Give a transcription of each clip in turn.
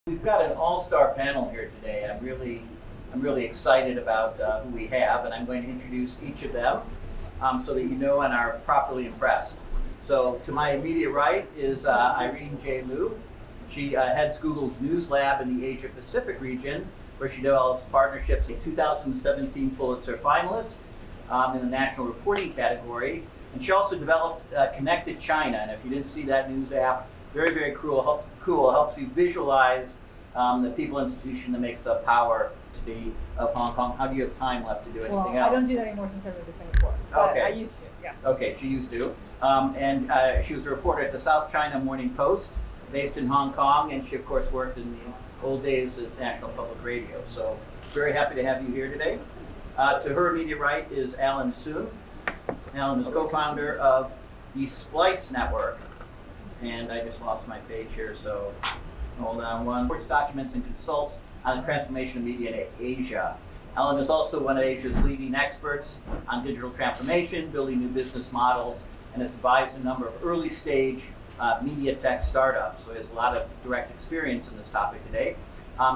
We've got an all-star panel here today. I'm really excited about who we have, and I'm going to introduce each of them so that you know and are properly impressed. So to my immediate right is Irene J. Liu. She heads Google's News Lab in the Asia Pacific region, where she develops partnerships. A 2017 Pulitzer finalist in the national reporting category, and she also developed Connected China. And if you didn't see that news app, very, very cool. Helps you visualize the people institution that makes up power of Hong Kong. How do you have time left to do anything else? I don't do that anymore since I moved to Singapore. But I used to, yes. Okay, she used to. And she was a reporter at the South China Morning Post, based in Hong Kong, and she of course worked in the old days at National Public Radio. So very happy to have you here today. To her immediate right is Alan Soon. Alan is co-founder of the Splice network. And I just lost my page here, so hold on one. Reports, documents, and consults on the transformation of media in Asia. Alan is also one of Asia's leading experts on digital transformation, building new business models, and has advised a number of early stage media tech startups. So he has a lot of direct experience in this topic today.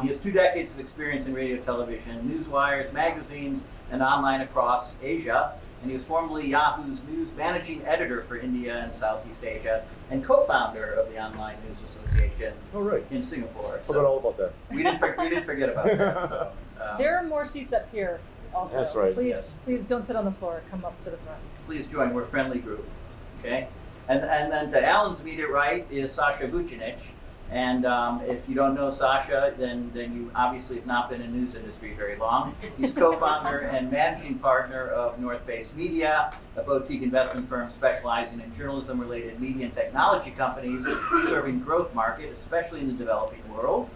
He has 2 decades of experience in radio, television, newswires, magazines, and online across Asia. And he was formerly Yahoo's news managing editor for India and Southeast Asia, and co-founder of the Online News Association in Singapore. Forgot all about that. We didn't forget about that. So, there are more seats up here also. That's right. Please don't sit on the floor. Come up to the front. Please join. We're a friendly group. Okay? And then to Alan's immediate right is Sasa Vucinic. And if you don't know Sasha, then you obviously have not been in the news industry very long. He's co-founder and managing partner of North Base Media, a boutique investment firm specializing in journalism-related media and technology companies serving growth market, especially in the developing world,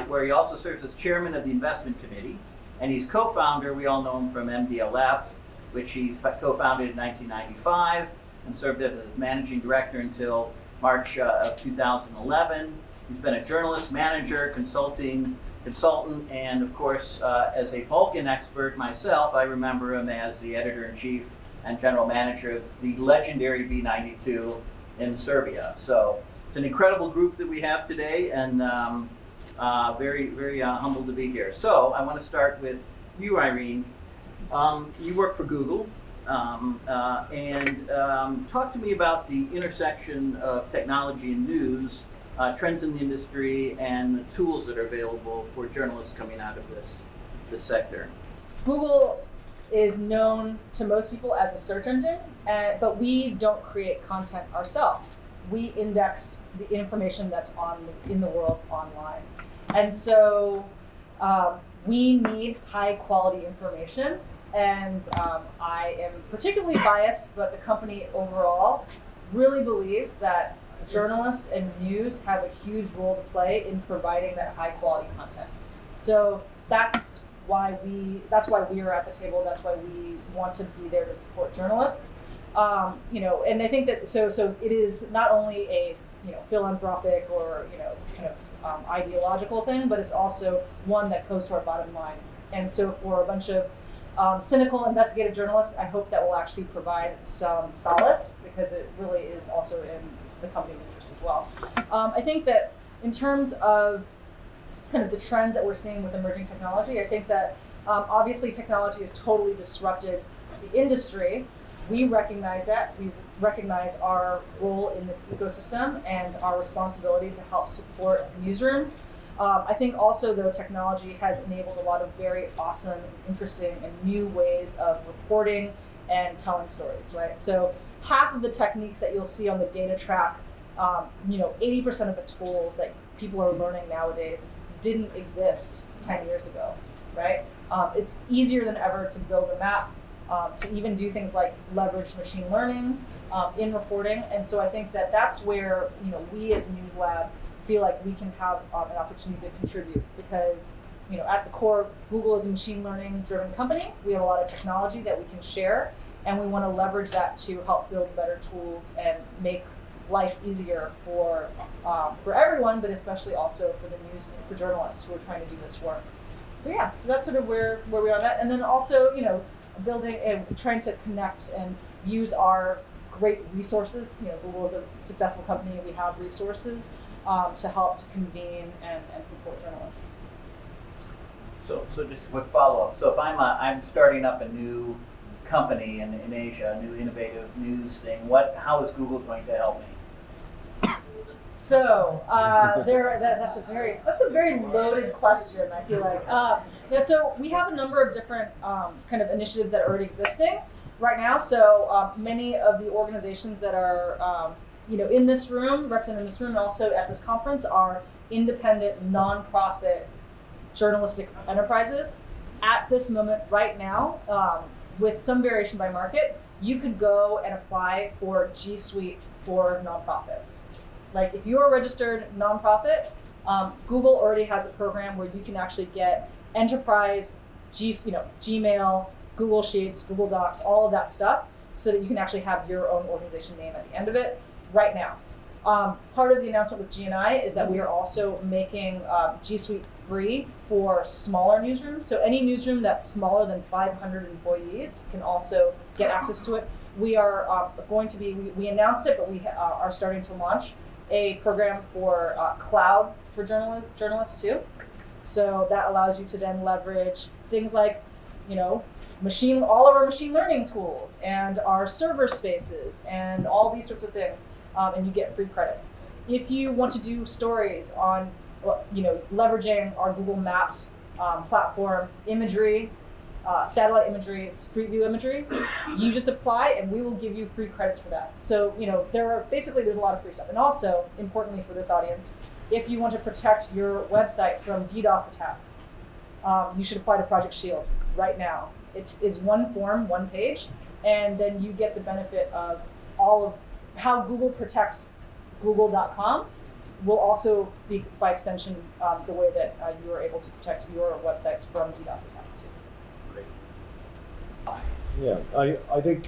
where he also serves as chairman of the investment committee. And he's co-founder, we all know him from MDLF, which he co-founded in 1995 and served as managing director until March of 2011. He's been a journalist, manager, consultant, and of course, as a Balkan expert myself, I remember him as the editor-in-chief and general manager of the legendary B92 in Serbia. So it's an incredible group that we have today, and very, very humbled to be here. So I want to start with you, Irene. You work for Google. Talk to me about the intersection of technology and news, trends in the industry, and the tools that are available for journalists coming out of this sector. Google is known to most people as a search engine, but we don't create content ourselves. We index the information that's in the world online. And so we need high quality information. And I am particularly biased, but the company overall really believes that journalists and news have a huge role to play in providing that high quality content. So that's why we are at the table. That's why we want to be there to support journalists. And I think that so it is not only a philanthropic or kind of ideological thing, but it's also one that goes to our bottom line. And so for a bunch of cynical investigative journalists, I hope that will actually provide some solace, because it really is also in the company's interest as well. I think that in terms of kind of the trends that we're seeing with emerging technology, I think that obviously technology has totally disrupted the industry. We recognize that. We recognize our role in this ecosystem and our responsibility to help support newsrooms. I think also, though, technology has enabled a lot of very awesome, interesting, and new ways of reporting and telling stories, right? So half of the techniques that you'll see on the data track, 80% of the tools that people are learning nowadays didn't exist 10 years ago, right? It's easier than ever to build a map, to even do things like leverage machine learning in reporting. And so I think that that's where we as News Lab feel like we can have an opportunity to contribute, because at the core, Google is a machine learning driven company. We have a lot of technology that we can share, and we want to leverage that to help build better tools and make life easier for everyone, but especially also for the news, for journalists who are trying to do this work. So that's sort of where we are on that. And then also, building and trying to connect and use our great resources. Google is a successful company. We have resources to help to convene and support journalists. So just a quick follow-up. So if I'm starting up a new company in Asia, a new innovative news thing, how is Google going to help me? So that's a very loaded question. I feel like so we have a number of different kind of initiatives that are already existing right now. So many of the organizations that are in this room, represented in this room, and also at this conference, are independent, nonprofit journalistic enterprises. At this moment, right now, with some variation by market, you could go and apply for G Suite for nonprofits. Like if you're a registered nonprofit, Google already has a program where you can actually get enterprise Gmail, Google Sheets, Google Docs, all of that stuff, so that you can actually have your own organization name at the end of it right now. Part of the announcement with GIJN is that we are also making G Suite free for smaller newsrooms. So any newsroom that's smaller than 500 employees can also get access to it. We are we announced it, but we are starting to launch a program for cloud for journalists too. So that allows you to then leverage things like, all of our machine learning tools and our server spaces and all these sorts of things, and you get free credits. If you want to do stories on, leveraging our Google Maps platform imagery, satellite imagery, street view imagery, you just apply and we will give you free credits for that. So, there's a lot of free stuff. And also, importantly for this audience, if you want to protect your website from DDoS attacks, you should apply to Project Shield right now. It's one form, one page, and then you get the benefit of all of how Google protects Google.com will also be, by extension, the way that you are able to protect your websites from DDoS attacks too. Yeah, I think,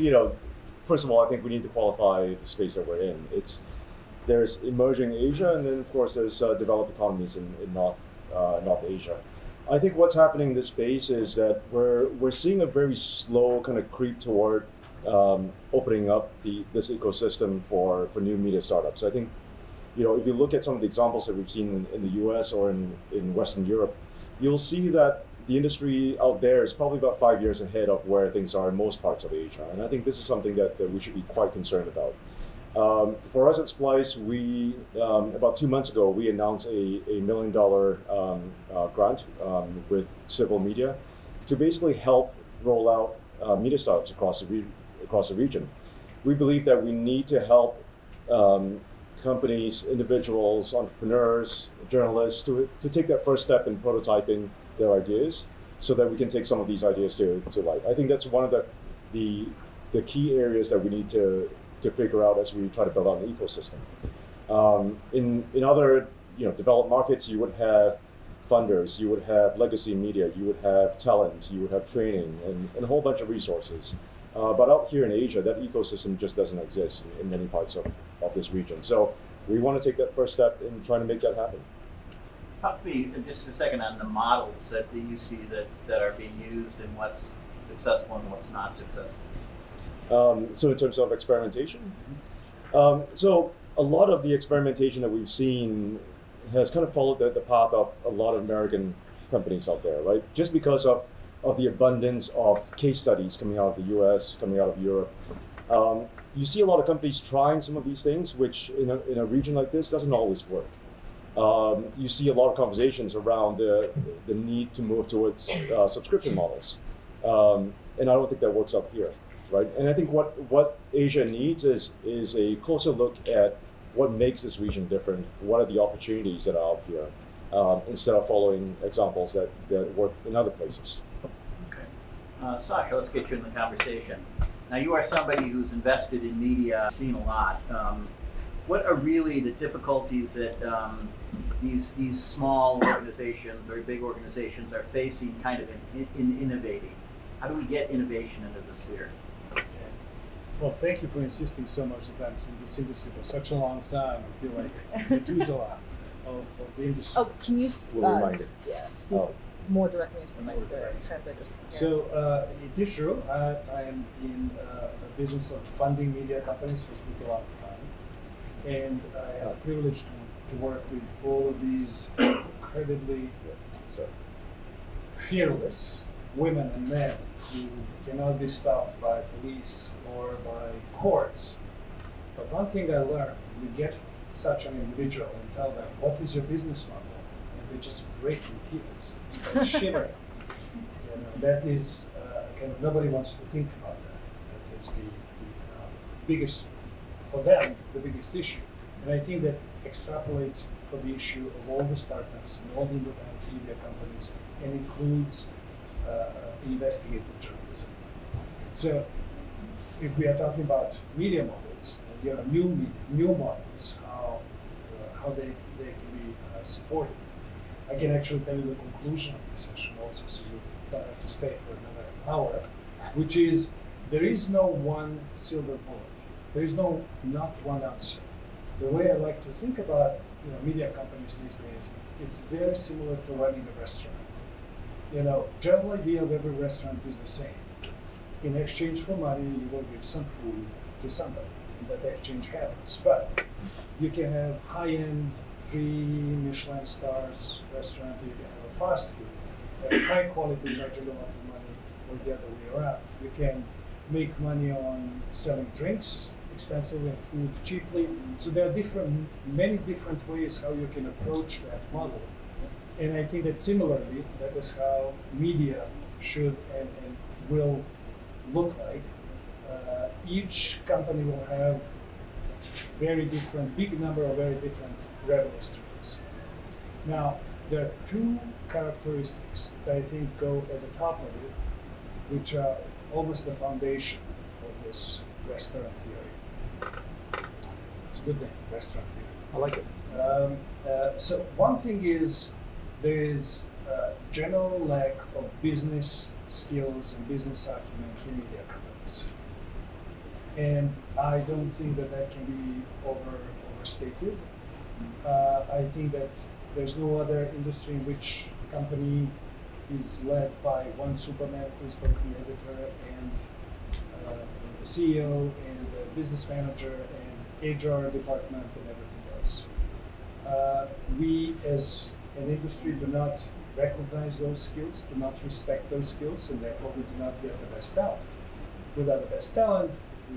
first of all, I think we need to qualify the space that we're in. There's emerging Asia, and then of course there's developed economies in North Asia. I think what's happening in this space is that we're seeing a very slow kind of creep toward opening up this ecosystem for new media startups. I think, if you look at some of the examples that we've seen in the US or in Western Europe, you'll see that the industry out there is probably about 5 years ahead of where things are in most parts of Asia. And I think this is something that we should be quite concerned about. For us at Splice, we about 2 months ago, we announced a $1 million grant with Civil Media to basically help roll out media startups across the region. We believe that we need to help companies, individuals, entrepreneurs, journalists to take that first step in prototyping their ideas so that we can take some of these ideas to light. I think that's one of the key areas that we need to figure out as we try to build out an ecosystem. In other developed markets, you would have funders, you would have legacy media, you would have talent, you would have training, and a whole bunch of resources. But out here in Asia, that ecosystem just doesn't exist in many parts of this region. So we want to take that first step in trying to make that happen. Talk to me just a second on the models that you see that are being used and what's successful and what's not successful. So in terms of experimentation, so a lot of the experimentation that we've seen has kind of followed the path of a lot of American companies out there, right? Just because of the abundance of case studies coming out of the US, coming out of Europe. You see a lot of companies trying some of these things, which in a region like this doesn't always work. You see a lot of conversations around the need to move towards subscription models. And I don't think that works out here, right? And I think what Asia needs is a closer look at what makes this region different, what are the opportunities that are out here, instead of following examples that work in other places. Okay. Sasha, let's get you in the conversation. Now, you are somebody who's invested in media, seen a lot. What are really the difficulties that these small organizations or big organizations are facing kind of in innovating? How do we get innovation into the sphere? Okay. Well, thank you for insisting so much about in this industry for such a long time. I feel like Methuselah of the industry. Oh, can you We'll remind it. speak? more directly into the mic, the translators. So it is true. I am in the business of funding media companies for a long time, and I have the privilege to work with all of these incredibly fearless women and men who cannot be stopped by police or by courts. But one thing I learned: you get such an individual and tell them, "What is your business model?" and they just break in tears, start shivering. That is kind of nobody wants to think about that. That is the biggest, for them, the biggest issue. And I think that extrapolates for the issue of all the startups and all the independent media companies and includes investigative journalism. So if we are talking about media models, new models, how they can be supported, I can actually tell you the conclusion of this session also, so you don't have to stay for another hour, which is there is no one silver bullet. There is not one answer. The way I like to think about media companies these days, it's very similar to running a restaurant. General idea of every restaurant is the same. In exchange for money, you will give some food to somebody, and that exchange happens. But you can have high-end, 3 Michelin stars restaurant, you can have a fast food, a high quality, charging a lot of money, or the other way around. You can make money on selling drinks expensively and food cheaply. So there are many different ways how you can approach that model. And I think that similarly, that is how media should and will look like. Each company will have big number of very different revenue streams. Now, there are 2 characteristics that I think go at the top of it, which are almost the foundation of this restaurant theory. It's a good name, restaurant theory. I like it. So one thing is there is a general lack of business skills and business acumen in media companies. And I don't think that can be overstated. I think that there's no other industry in which company is led by one Superman who is both the editor and the CEO and the business manager and HR department and everything else. We as an industry do not recognize those skills, do not respect those skills, and therefore we do not get the best talent. Without the best talent, we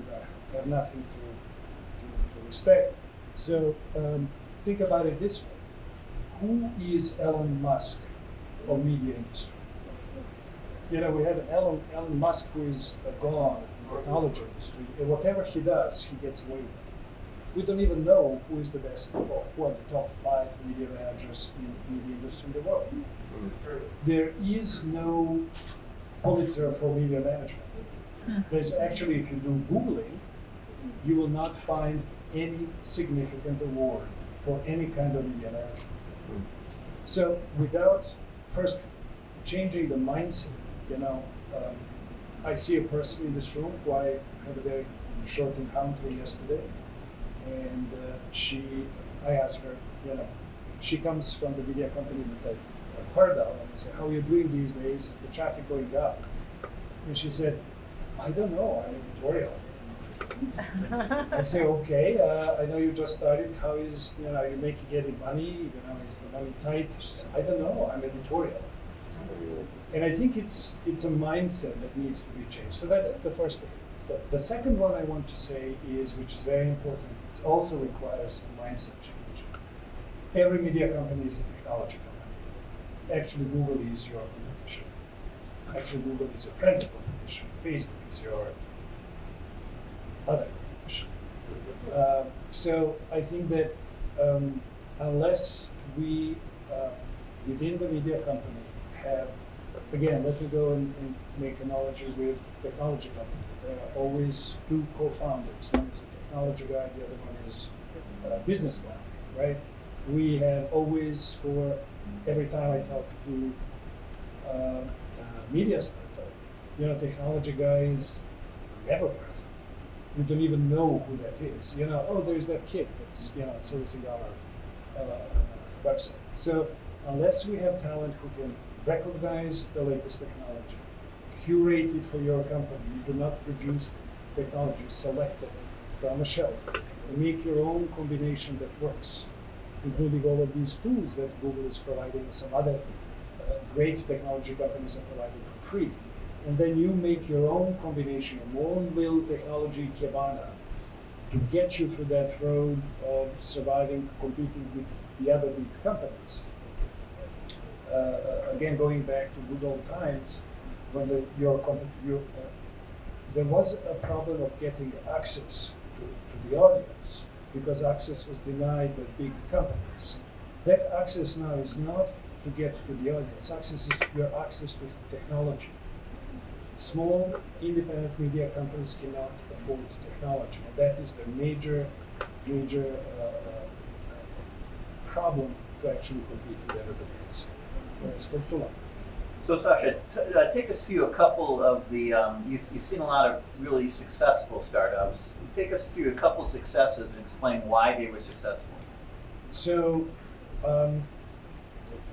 have nothing to respect. So think about it this way. Who is Elon Musk of media industry? We have Elon Musk who is a god in the technology industry, and whatever he does, he gets away with. We don't even know who is the best, or who are the top 5 media managers in the media industry in the world. There is no Pulitzer for media management. There's actually, if you do Googling, you will not find any significant award for any kind of media management. So without first changing the mindset, I see a person in this room who I had a very short encounter yesterday, and I asked her, she comes from the media company that I heard of, and I said, how are you doing these days? Is the traffic going up? And she said, I don't know, I'm editorial. I say, okay, I know you just started. How is, are you getting money? Is the money tight? I don't know, I'm editorial. And I think it's a mindset that needs to be changed. So that's the first thing. The second one I want to say is, which is very important, it also requires a mindset change. Every media company is a technology company. Actually, Google is your competition. Actually, Google is your friendly competition. Facebook is your other competition. So I think that unless we, within the media company, have, again, let me go and make analogy with technology company. There are always 2 co-founders. One is a technology guy, the other one is a business guy, right? We have always, for every time I talk to a media startup, technology guys never person. We don't even know who that is. There's that kid that's, servicing our website. So unless we have talent who can recognize the latest technology, curate it for your company. You do not produce technology selected from a shelf. You make your own combination that works, including all of these tools that Google is providing and some other great technology companies are providing for free. And then you make your own combination, your own little technology kebana to get you through that road of surviving, competing with the other big companies. Again, going back to good old times, when there was a problem of getting access to the audience because access was denied by big companies. That access now is not to get to the audience. Access is your access to technology. Small independent media companies cannot afford technology, and that is the major problem to actually compete with everybody else. Whereas for too long. So Sasha, take us through a couple of the, you've seen a lot of really successful startups. Take us through a couple successes and explain why they were successful. So, let's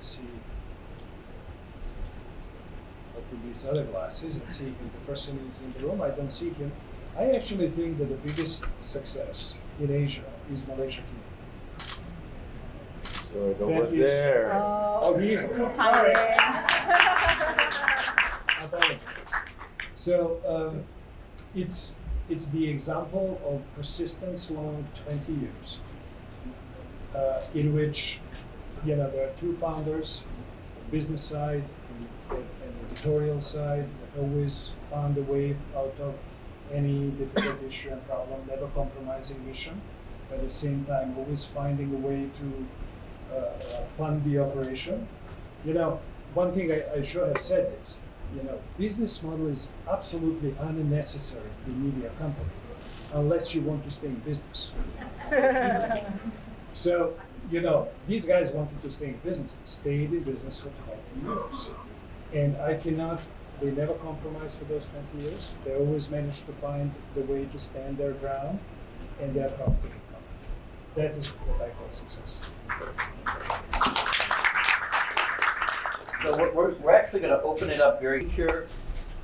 see. Open these other glasses and see if the person is in the room. I don't see him. I actually think that the biggest success in Asia is Malaysia. So go That over is- there. Oh, he is. Sorry. Hi. Apologies. So it's the example of persistence along 20 years, in which there are two founders, the business side and editorial side, that always found a way out of any difficult issue and problem, never compromising mission, but at the same time always finding a way to fund the operation. One thing I should have said is, business model is absolutely unnecessary in media company, unless you want to stay in business. So, these guys wanted to stay in business, stayed in business for 20 years. And they never compromised for those 20 years. They always managed to find the way to stand their ground, and they're profitable. That is what I call success. So we're actually going to open it up very sure.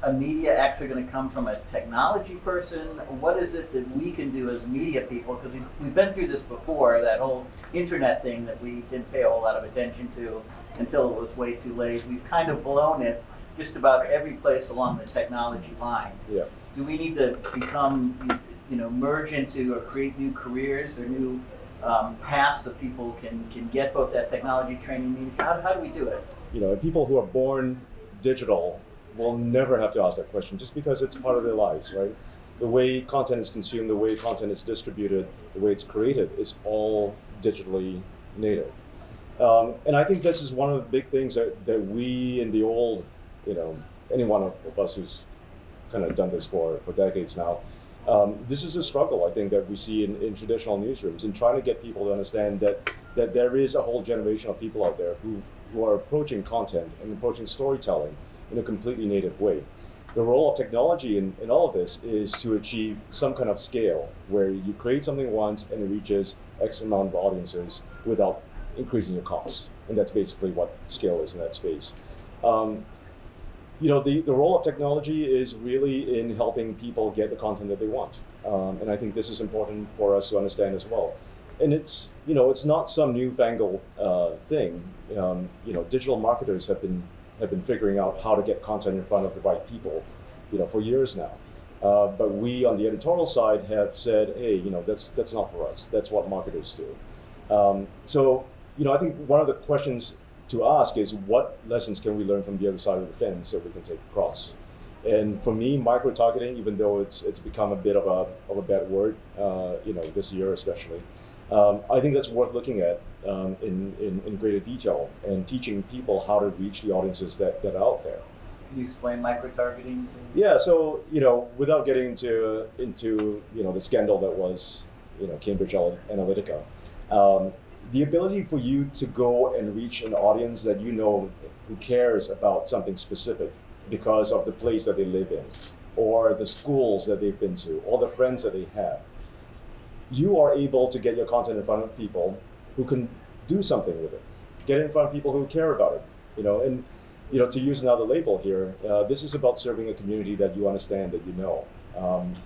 A media actually going to come from a technology person? What is it that we can do as media people? Because we've been through this before, that whole internet thing that we didn't pay a whole lot of attention to until it was way too late. We've kind of blown it just about every place along the technology line. Yeah. Do we need to become, merge into or create new careers or new paths that people can get both that technology training? How do we do it? People who are born digital will never have to ask that question just because it's part of their lives, right? The way content is consumed, the way content is distributed, the way it's created is all digitally native. And I think this is one of the big things that we in the old, any one of us who's kind of done this for decades now, this is a struggle, I think, that we see in traditional newsrooms, in trying to get people to understand that there is a whole generation of people out there who are approaching content and approaching storytelling in a completely native way. The role of technology in all of this is to achieve some kind of scale where you create something once and it reaches X amount of audiences without increasing your costs. And that's basically what scale is in that space. The role of technology is really in helping people get the content that they want. And I think this is important for us to understand as well. And it's not some newfangled thing. Digital marketers have been figuring out how to get content in front of the right people, for years now. But we on the editorial side have said, hey, that's not for us. That's what marketers do. So I think one of the questions to ask is, what lessons can we learn from the other side of the fence that we can take across? And for me, micro-targeting, even though it's become a bit of a bad word, this year especially, I think that's worth looking at in greater detail and teaching people how to reach the audiences that are out there. Can you explain micro-targeting? Yeah, so without getting into the scandal that was Cambridge Analytica, the ability for you to go and reach an audience that who cares about something specific because of the place that they live in, or the schools that they've been to, or the friends that they have. You are able to get your content in front of people who can do something with it, get it in front of people who care about it, and to use another label here, this is about serving a community that you understand, that you know.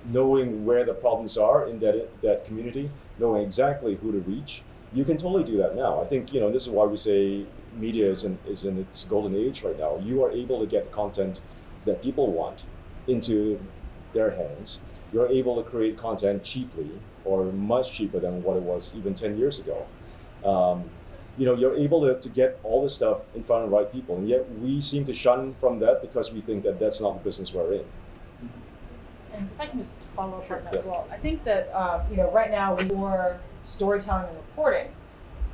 Knowing where the problems are in that community, knowing exactly who to reach, you can totally do that now. I think, this is why we say media is in its golden age right now. You are able to get content that people want into their hands. You're able to create content cheaply, or much cheaper than what it was even 10 years ago. You're able to get all this stuff in front of the right people, and yet we seem to shun from that because we think that that's not the business we're in. And if I can just follow up on that as well, I think that right now we do storytelling and reporting,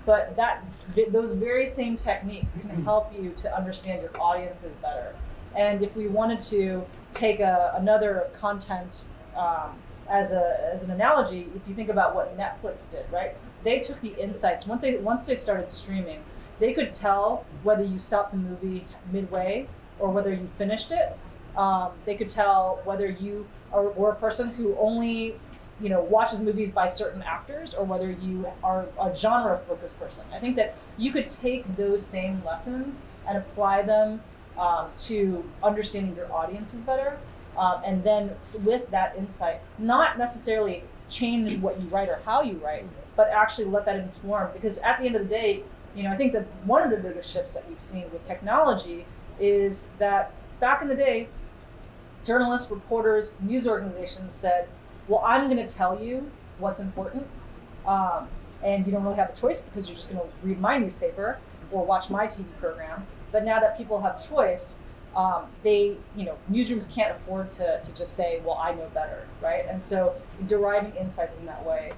but those very same techniques can help you to understand your audiences better. And if we wanted to take another content as an analogy, if you think about what Netflix did, right? They took the insights once they started streaming. They could tell whether you stopped the movie midway or whether you finished it. They could tell whether you were a person who only watches movies by certain actors, or whether you are a genre-focused person. I think that you could take those same lessons and apply them to understanding your audiences better, and then with that insight, not necessarily change what you write or how you write, but actually let that inform. Because at the end of the day, I think that one of the biggest shifts that we've seen with technology is that back in the day, journalists, reporters, news organizations said, well, I'm going to tell you what's important, and you don't really have a choice because you're just going to read my newspaper or watch my TV program. But now that people have choice, newsrooms can't afford to just say, well, I know better, right? And so deriving insights in that way,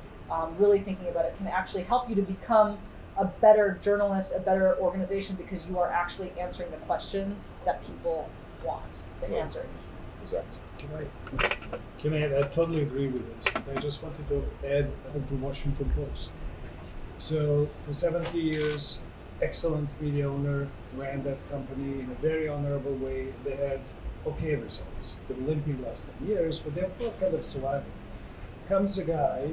really thinking about it, can actually help you to become a better journalist, a better organization, because you are actually answering the questions that people want to answer. Exactly. Can I totally agree with this. I just wanted to add to Washington Post. So for 70 years, excellent media owner, ran that company in a very honorable way. They had okay results. They were limping last 10 years, but they were kind of surviving. Comes a guy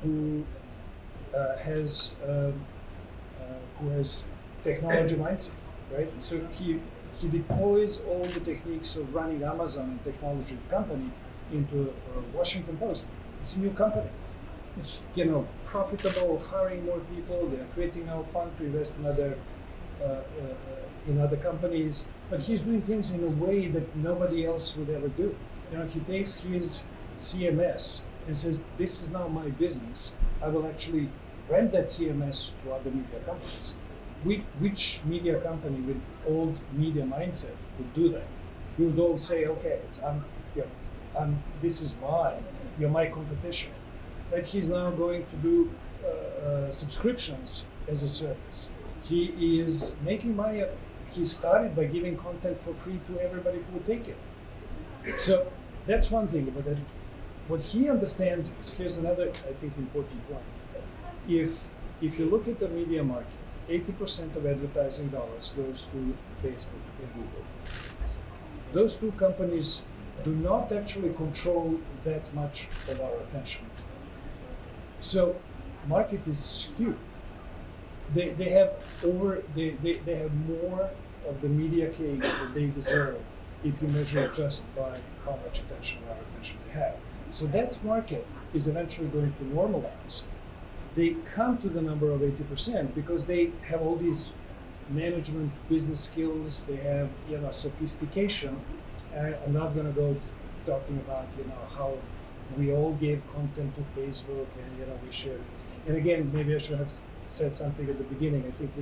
who has technology mindset, right? So he deploys all the techniques of running Amazon, a technology company, into Washington Post. It's a new company. It's profitable, hiring more people. They're creating now fund to invest in other companies. But he's doing things in a way that nobody else would ever do. He takes his CMS and says, "This is now my business. I will actually rent that CMS to other media companies." Which media company with old media mindset would do that? We would all say, "Okay, this is mine. You're my competition." But he's now going to do subscriptions as a service. He is making money. He started by giving content for free to everybody who would take it. So that's one thing about that. What he understands is, here's another, I think, important point. If you look at the media market, 80% of advertising dollars goes to Facebook and Google. Those two companies do not actually control that much of our attention. So market is skewed. They have more of the media cake that they deserve if you measure it just by how much attention they have. So that market is eventually going to normalize. They come to the number of 80% because they have all these management business skills. They have sophistication. I'm not going to go talking about how we all gave content to Facebook and we shared. And again, maybe I should have said something at the beginning. I think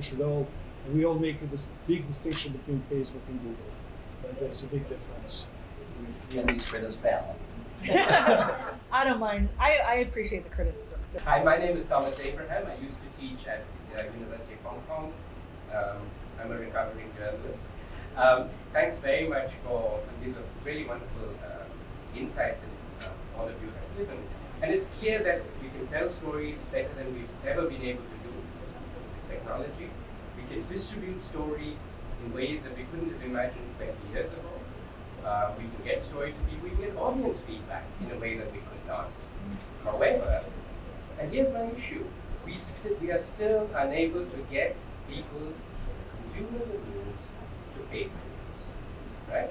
we all make this big distinction between Facebook and Google. But there's a big difference. At least for this panel. I don't mind. I appreciate the criticism. So. Hi, my name is Thomas Abraham. I used to teach at the University of Hong Kong. I'm a recovering journalist. Thanks very much for these really wonderful insights that all of you have given. And it's clear that we can tell stories better than we've ever been able to do with technology. We can distribute stories in ways that we couldn't have imagined 20 years ago. We can get story to people, we can get audience feedback in a way that we could not. However, and here's my issue, we are still unable to get people, consumers of news, to pay for it. right?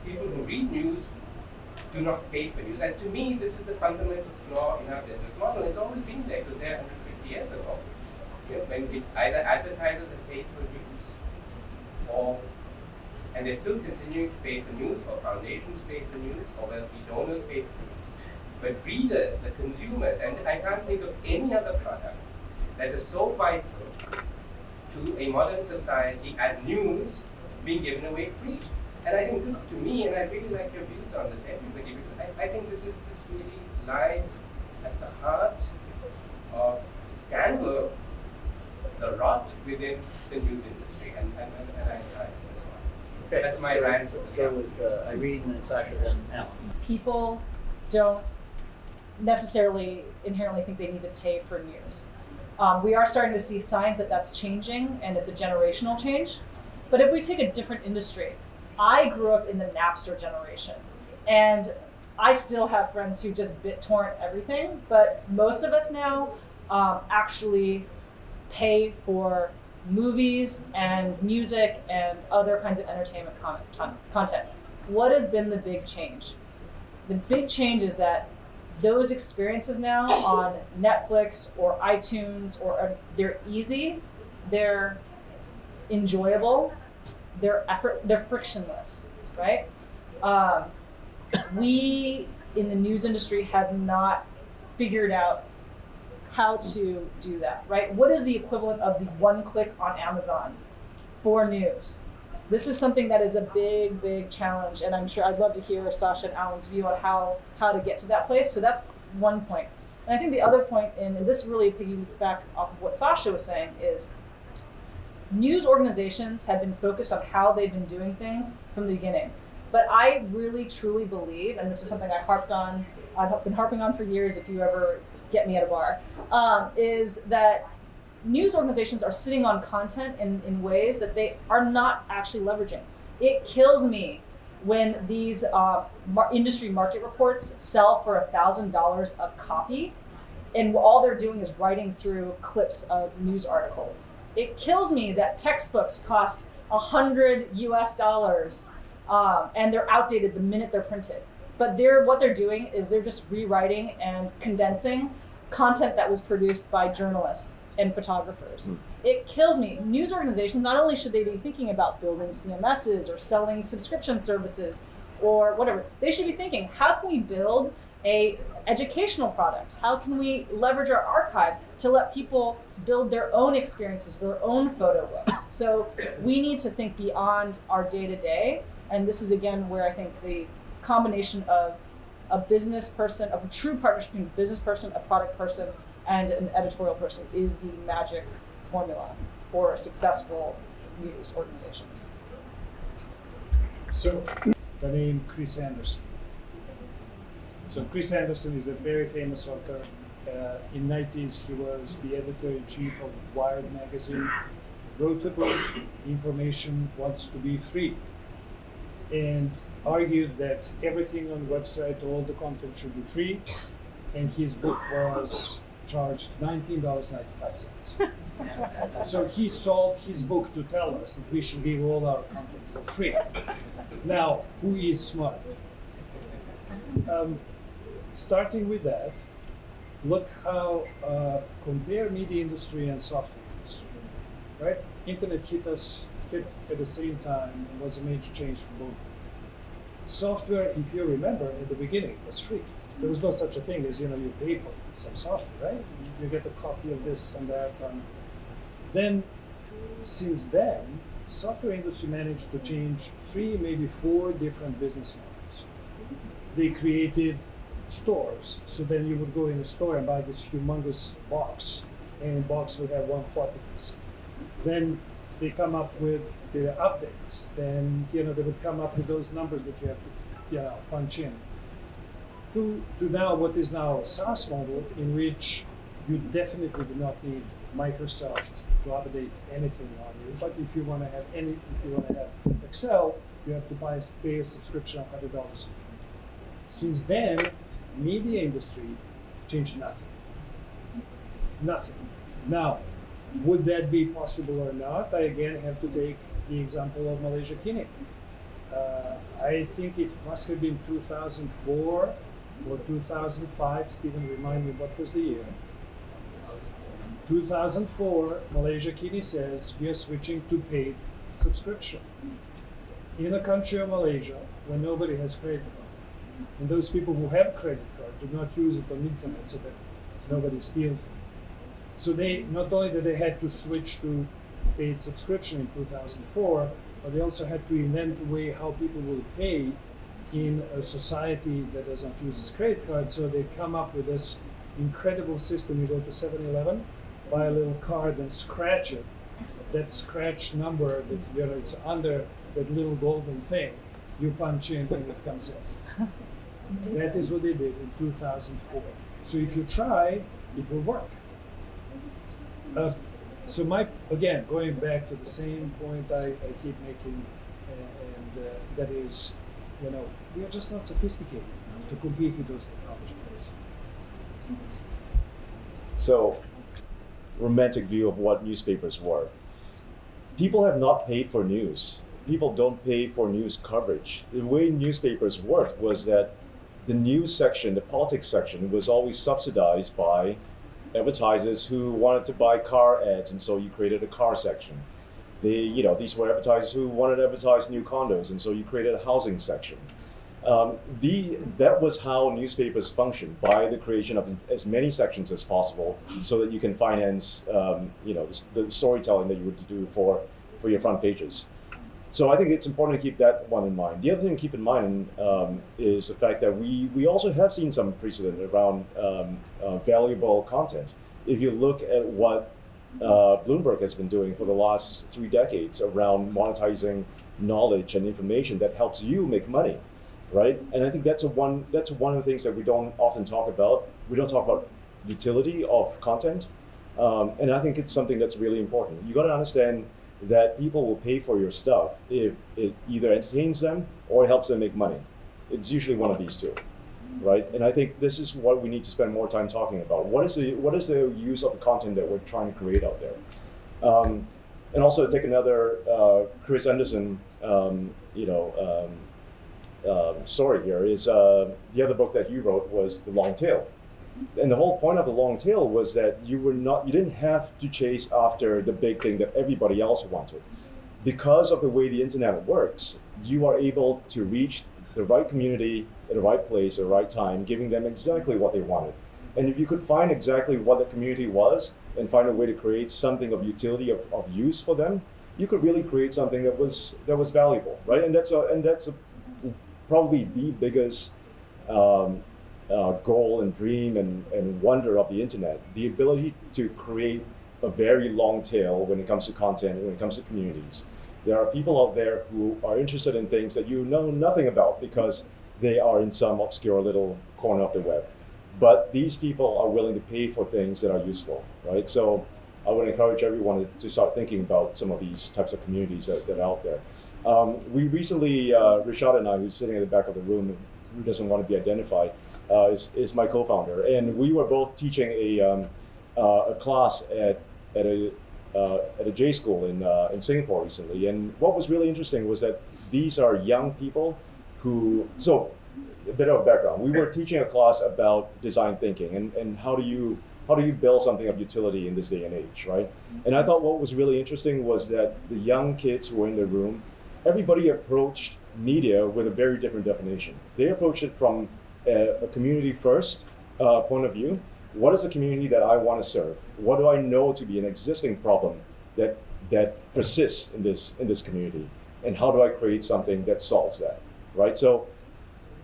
People who read news do not pay for news. And to me, this is the fundamental flaw in our business model. It's always been there, because there 150 years ago, when either advertisers have paid for news, and they're still continuing to pay for news, or foundations pay for news, or wealthy donors pay for news. But readers, the consumers, and I can't think of any other product that is so vital to a modern society as news being given away free. And I think this, to me, and I really like your views on this, everybody, because I think this really lies at the heart of scandal, the rot within the news industry, and I this one. Okay, That's my rant. Let's go with Irene and Sasha, then Alan. People don't necessarily inherently think they need to pay for news. We are starting to see signs that that's changing, and it's a generational change. But if we take a different industry, I grew up in the Napster generation, and I still have friends who just BitTorrent everything, but most of us now actually pay for movies and music and other kinds of entertainment content. What has been the big change? The big change is that those experiences now on Netflix or iTunes, they're easy, they're enjoyable, they're frictionless, right? We in the news industry have not figured out how to do that, right? What is the equivalent of the one click on Amazon for news? This is something that is a big, big challenge, and I'm sure I'd love to hear Sasha and Alan's view on how to get to that place. So that's one point. And I think the other point, and this really piggybacks back off of what Sasha was saying, is news organizations have been focused on how they've been doing things from the beginning. But I really, truly believe, and this is something I've been harping on for years if you ever get me at a bar, is that news organizations are sitting on content in ways that they are not actually leveraging. It kills me when these industry market reports sell for $1,000 a copy, and all they're doing is writing through clips of news articles. It kills me that textbooks cost $100 US, and they're outdated the minute they're printed. But what they're doing is they're just rewriting and condensing content that was produced by journalists and photographers. It kills me. News organizations, not only should they be thinking about building CMSs or selling subscription services or whatever, they should be thinking, how can we build a educational product? How can we leverage our archive to let people build their own experiences, their own photo books? So we need to think beyond our day-to-day, and this is again where I think the combination of a business person, of a true partnership between a business person, a product person, and an editorial person is the magic formula for successful news organizations. So, the name Chris Anderson. So Chris Anderson is a very famous author. In 90s, he was the editor-in-chief of Wired magazine. Wrote a book, Information Wants to Be Free, and argued that everything on the website, all the content should be free, and his book was charged $19.95. So he sold his book to tell us that we should give all our content for free. Now, who is smart? Starting with that, look how compare media industry and software industry, right? Internet hit at the same time and was a major change for both. Software, if you remember, at the beginning was free. There was no such a thing as, you pay for some software, right? You get a copy of this and that. Then, since then, software industry managed to change 3, maybe 4 different business models. They created stores. So then you would go in a store and buy this humongous box, and the box would have 1 floppy disk. Then they come up with the updates. Then they would come up with those numbers that you have to punch in. To now what is now a SaaS model, in which you definitely do not need Microsoft to update anything on you. But if you want to have Excel, you have to pay a subscription of $100. Since then, media industry changed nothing. Nothing. Now, would that be possible or not? I again have to take the example of Malaysia Kini. I think it must have been 2004 or 2005. Stephen, remind me, what was the year? 2004, Malaysia Kini says we are switching to paid subscription. In a country of Malaysia where nobody has credit card, and those people who have credit card do not use it on the internet so that nobody steals it. So they, not only did they had to switch to paid subscription in 2004, but they also had to invent a way how people will pay in a society that doesn't use credit card. So they come up with this incredible system. You go to 7-Eleven, buy a little card and scratch it. That scratch number, that, you know, it's under that little golden thing. You punch in and it comes in. That is what they did in 2004. So if you try, it will work. So again, going back to the same point I keep making, and that is, you know, we are just not sophisticated enough to compete with those technologies. So, romantic view of what newspapers were. People have not paid for news. People don't pay for news coverage. The way newspapers worked was that the news section, the politics section, was always subsidized by advertisers who wanted to buy car ads, and so you created a car section. These were advertisers who wanted to advertise new condos, and so you created a housing section. That was how newspapers functioned, by the creation of as many sections as possible, so that you can finance, the storytelling that you would do for your front pages. So I think it's important to keep that one in mind. The other thing to keep in mind is the fact that we also have seen some precedent around valuable content. If you look at what Bloomberg has been doing for the last 3 decades around monetizing knowledge and information that helps you make money, right? And I think that's one of the things that we don't often talk about. We don't talk about utility of content, and I think it's something that's really important. You got to understand that people will pay for your stuff if it either entertains them or it helps them make money. It's usually one of these two, right? And I think this is what we need to spend more time talking about. What is the use of the content that we're trying to create out there? And also to take another Chris Anderson, story here is the other book that you wrote was The Long Tail. And the whole point of the long tail was that you didn't have to chase after the big thing that everybody else wanted. Because of the way the internet works, you are able to reach the right community at the right place at the right time, giving them exactly what they wanted. And if you could find exactly what the community was and find a way to create something of utility, of use for them, you could really create something that was valuable, right? And that's probably the biggest goal and dream and wonder of the internet, the ability to create a very long tail when it comes to content, when it comes to communities. There are people out there who are interested in things that you know nothing about because they are in some obscure little corner of the web. But these people are willing to pay for things that are useful, right? So I would encourage everyone to start thinking about some of these types of communities that are out there. We recently, Rishad and I, who's sitting at the back of the room, who doesn't want to be identified, is my co-founder, and we were both teaching a class at a J school in Singapore recently. And what was really interesting was that these are young people who. So, a bit of background. We were teaching a class about design thinking and how do you build something of utility in this day and age, right? And I thought what was really interesting was that the young kids who were in the room, everybody approached media with a very different definition. They approached it from a community first point of view. What is the community that I want to serve? What do I know to be an existing problem that persists in this community? And how do I create something that solves that, right? So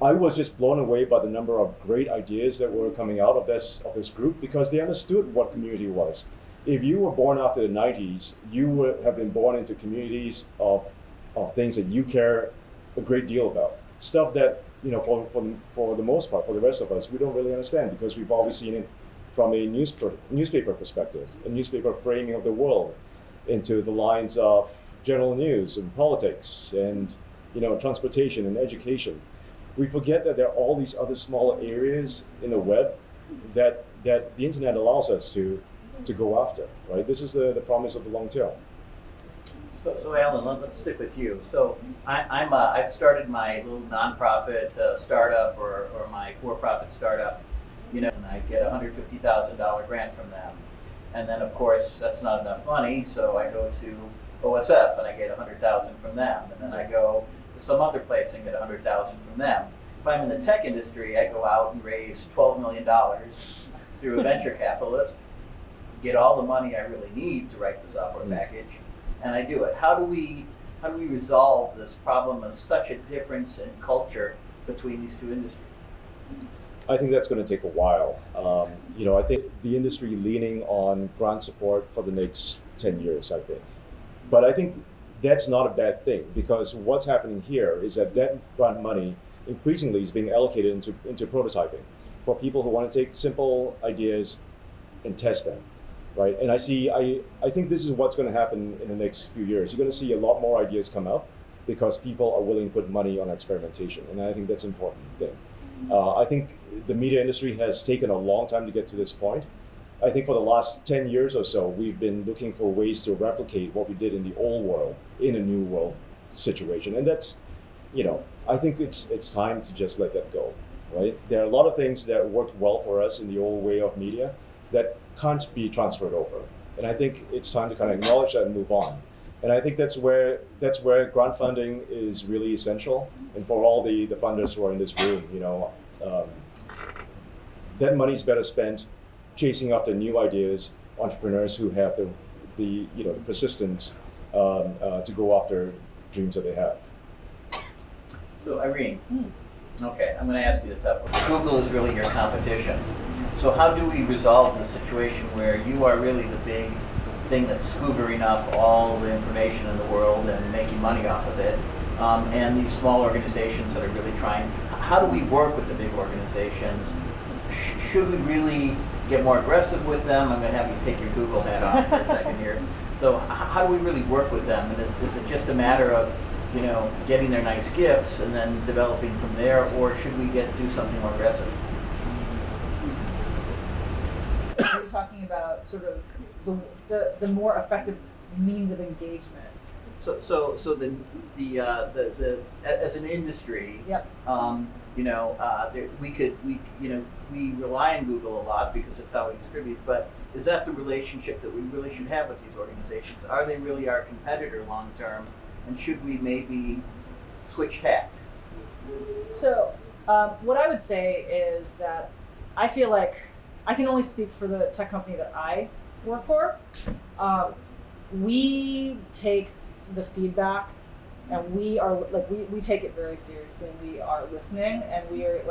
I was just blown away by the number of great ideas that were coming out of this group because they understood what community was. If you were born after the 90s, you would have been born into communities of things that you care a great deal about. Stuff that, for the most part, for the rest of us, we don't really understand because we've always seen it from a newspaper perspective, a newspaper framing of the world into the lines of general news and politics and, transportation and education. We forget that there are all these other smaller areas in the web that the internet allows us to go after, right? This is the promise of the long tail. So Alan, let's stick with you. So I've started my little nonprofit startup or my for-profit startup, and I get a $150,000 grant from them. And then of course that's not enough money, so I go to OSF and I get $100,000 from them. And then I go to some other place and get $100,000 from them. If I'm in the tech industry, I go out and raise $12 million through a venture capitalist, get all the money I really need to write the software package, and I do it. How do we resolve this problem of such a difference in culture between these two industries? I think that's going to take a while. I think the industry leaning on grant support for the next 10 years, I think. But I think that's not a bad thing, because what's happening here is that grant money increasingly is being allocated into prototyping for people who want to take simple ideas and test them. Right, and I think this is what's going to happen in the next few years. You're going to see a lot more ideas come up because people are willing to put money on experimentation, and I think that's an important thing. I think the media industry has taken a long time to get to this point. I think for the last 10 years or so, we've been looking for ways to replicate what we did in the old world in a new world situation, and that's, I think it's time to just let that go. Right, there are a lot of things that worked well for us in the old way of media that can't be transferred over, and I think it's time to kind of acknowledge that and move on. And I think that's where grant funding is really essential. And for all the funders who are in this room, that money's better spent chasing after new ideas, entrepreneurs who have the persistence to go after dreams that they have. So Irene, okay, I'm going to ask you the tough one. Google is really your competition. So how do we resolve the situation where you are really the big thing that's hoovering up all the information in the world and making money off of it, and these small organizations that are really trying? How do we work with the big organizations? Should we really get more aggressive with them? I'm going to have you take your Google hat off for a second here. So how do we really work with them? And is it just a matter of getting their nice gifts and then developing from there, or should we do something more aggressive? You're talking about sort of the more effective means of engagement. So the as an industry, Yep. We rely on Google a lot because it's how we distribute. But is that the relationship that we really should have with these organizations? Are they really our competitor long term? And should we maybe switch tact? So what I would say is that I feel like I can only speak for the tech company that I work for. We take the feedback and we are we take it very seriously. We are listening, and we are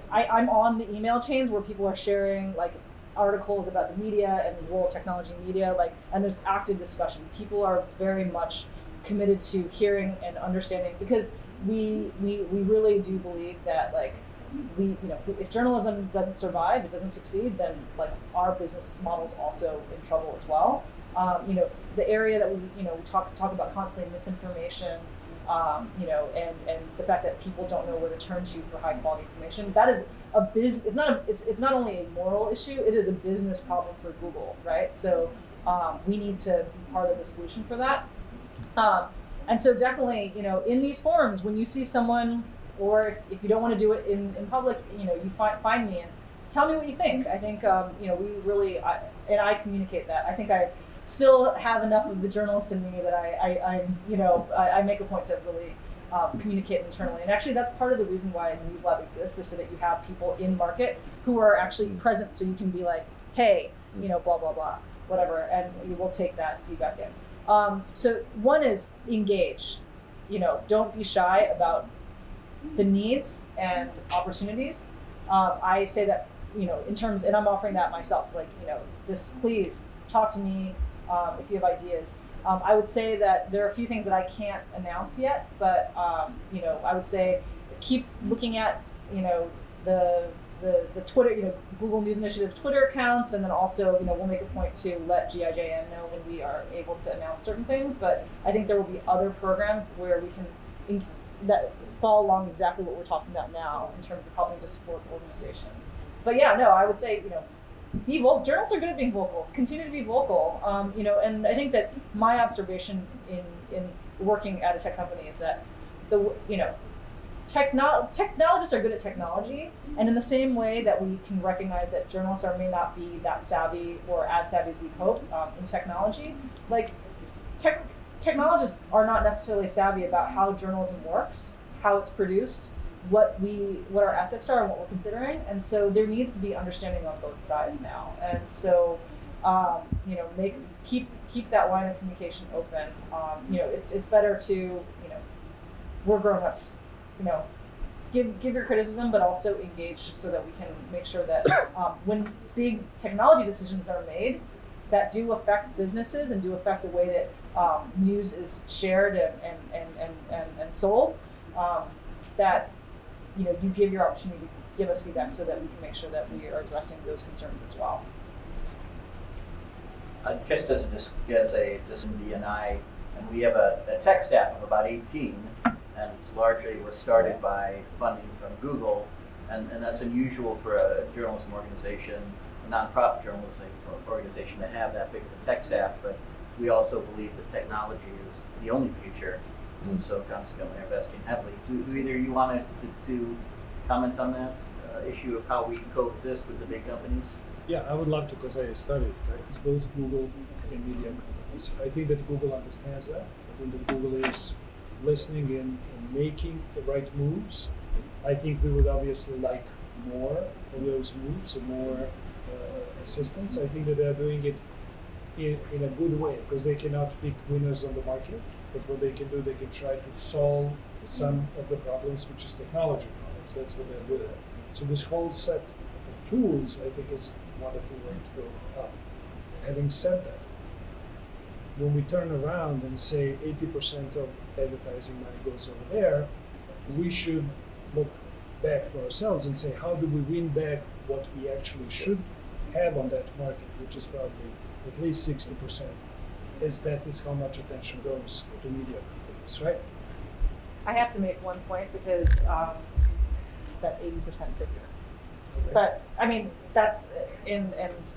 I'm on the email chains where people are sharing articles about the media and the role of technology in media, and there's active discussion. People are very much committed to hearing and understanding, because we really do believe that if journalism doesn't survive, it doesn't succeed, then our business model is also in trouble as well. The area that we talk about constantly, misinformation, and the fact that people don't know where to turn to for high quality information. That is it's not only a moral issue, it is a business problem for Google, right? So we need to be part of the solution for that. And so definitely, in these forums, when you see someone, or if you don't want to do it in public, you find me and tell me what you think. I think, we really, I communicate that. I think I still have enough of the journalist in me that I make a point to really communicate internally. And actually, that's part of the reason why the News Lab exists, is so that you have people in market who are actually present, so you can be like, hey, blah, blah, blah, whatever, and you will take that feedback in. So one is engage. Don't be shy about the needs and opportunities. I say that, in terms, and I'm offering that myself, please talk to me if you have ideas. I would say that there are a few things that I can't announce yet, but I would say keep looking at the Twitter, Google News Initiative Twitter accounts, and then also we'll make a point to let GIJN know when we are able to announce certain things. But I think there will be other programs where we can that fall along exactly what we're talking about now in terms of helping to support organizations. But yeah, no, I would say journalists are good at being vocal. Continue to be vocal. And I think that my observation in working at a tech company is that technologists are good at technology, and in the same way that we can recognize that journalists may not be that savvy or as savvy as we hope in technology, like technologists are not necessarily savvy about how journalism works, how it's produced, what our ethics are and what we're considering, and so there needs to be understanding on both sides now. And so, keep that line of communication open. It's better to, we're grown-ups, give your criticism, but also engage so that we can make sure that when big technology decisions are made that do affect businesses and do affect the way that news is shared and sold, that you give your opportunity to give us feedback so that we can make sure that we are addressing those concerns as well. Just as a DNI, and we have a tech staff of about 18, and it's largely was started by funding from Google, and that's unusual for a journalism organization, a nonprofit journalism organization, to have that big of a tech staff. But we also believe that technology is the only future, and so consequently investing heavily. Do either of you want to comment on that issue of how we coexist with the big companies? Yeah, I would love to, because I studied, right? It's both Google and media companies. I think that Google understands that. I think that Google is listening and making the right moves. I think we would obviously like more of those moves and more assistance. I think that they're doing it in a good way, because they cannot pick winners on the market, but what they can do, they can try to solve some of the problems, which is technology problems. That's what they're good at. So this whole set of tools, I think, is a wonderful way to go up. Having said that, when we turn around and say 80% of advertising money goes over there, we should look back to ourselves and say, how do we win back what we actually should have on that market, which is probably at least 60%, is how much attention goes to media companies, right? I have to make one point, because that 80% figure. Okay. But I mean, that's and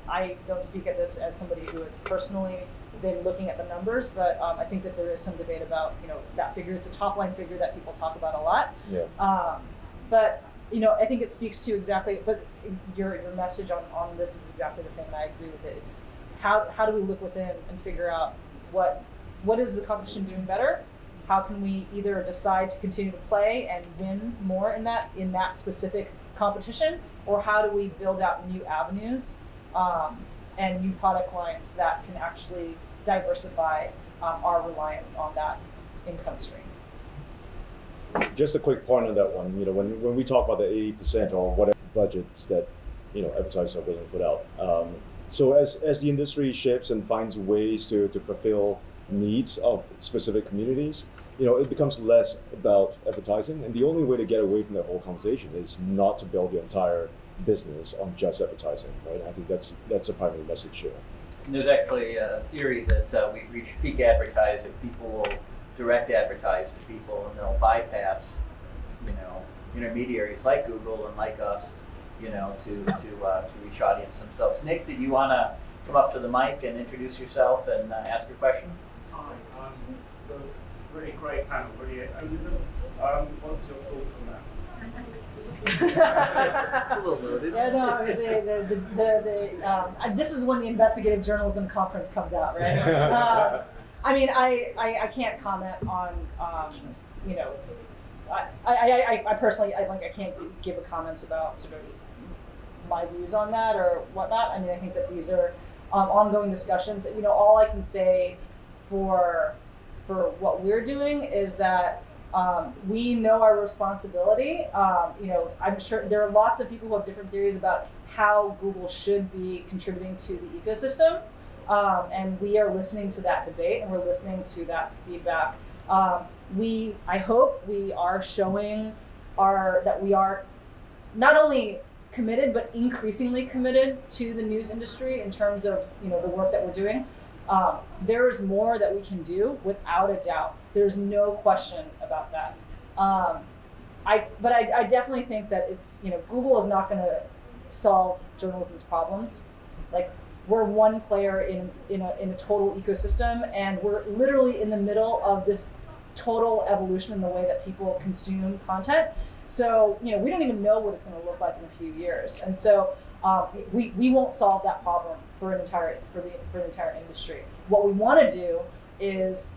I don't speak at this as somebody who has personally been looking at the numbers, but I think that there is some debate about that figure. It's a top line figure that people talk about a lot. Yeah. But I think it speaks to exactly. But your message on this is exactly the same, and I agree with it. It's how do we look within and figure out what is the competition doing better? How can we either decide to continue to play and win more in that specific competition, or how do we build out new avenues and new product lines that can actually diversify our reliance on that income stream? Just a quick point on that one. When we talk about the 80% or whatever budgets that advertisers are willing to put out. So as the industry shifts and finds ways to fulfill needs of specific communities, it becomes less about advertising, and the only way to get away from that whole conversation is not to build your entire business on just advertising, right? I think that's a primary message here. And there's actually a theory that we reach peak advertising. People will direct advertise to people, and they'll bypass, intermediaries like Google and like us, to reach audience themselves. Nick, did you want to come up to the mic and introduce yourself and ask your question? Hi, so really great panel, really. What's your thoughts on that? It's a little loaded. Yeah, this is when the investigative journalism conference comes out, right? I mean, I can't comment on, I personally, I can't give a comment about sort of my views on that or whatnot. I mean, I think that these are ongoing discussions. All I can say for what we're doing is that we know our responsibility. I'm sure there are lots of people who have different theories about how Google should be contributing to the ecosystem. And we are listening to that debate, and we're listening to that feedback. I hope we are showing that we are not only committed, but increasingly committed to the news industry in terms of the work that we're doing. There is more that we can do, without a doubt. There's no question about that. But I definitely think that it's Google is not going to solve journalism's problems. Like, we're one player in a total ecosystem, and we're literally in the middle of this total evolution in the way that people consume content. So, we don't even know what it's going to look like in a few years, and so we won't solve that problem for the entire industry. What we want to do is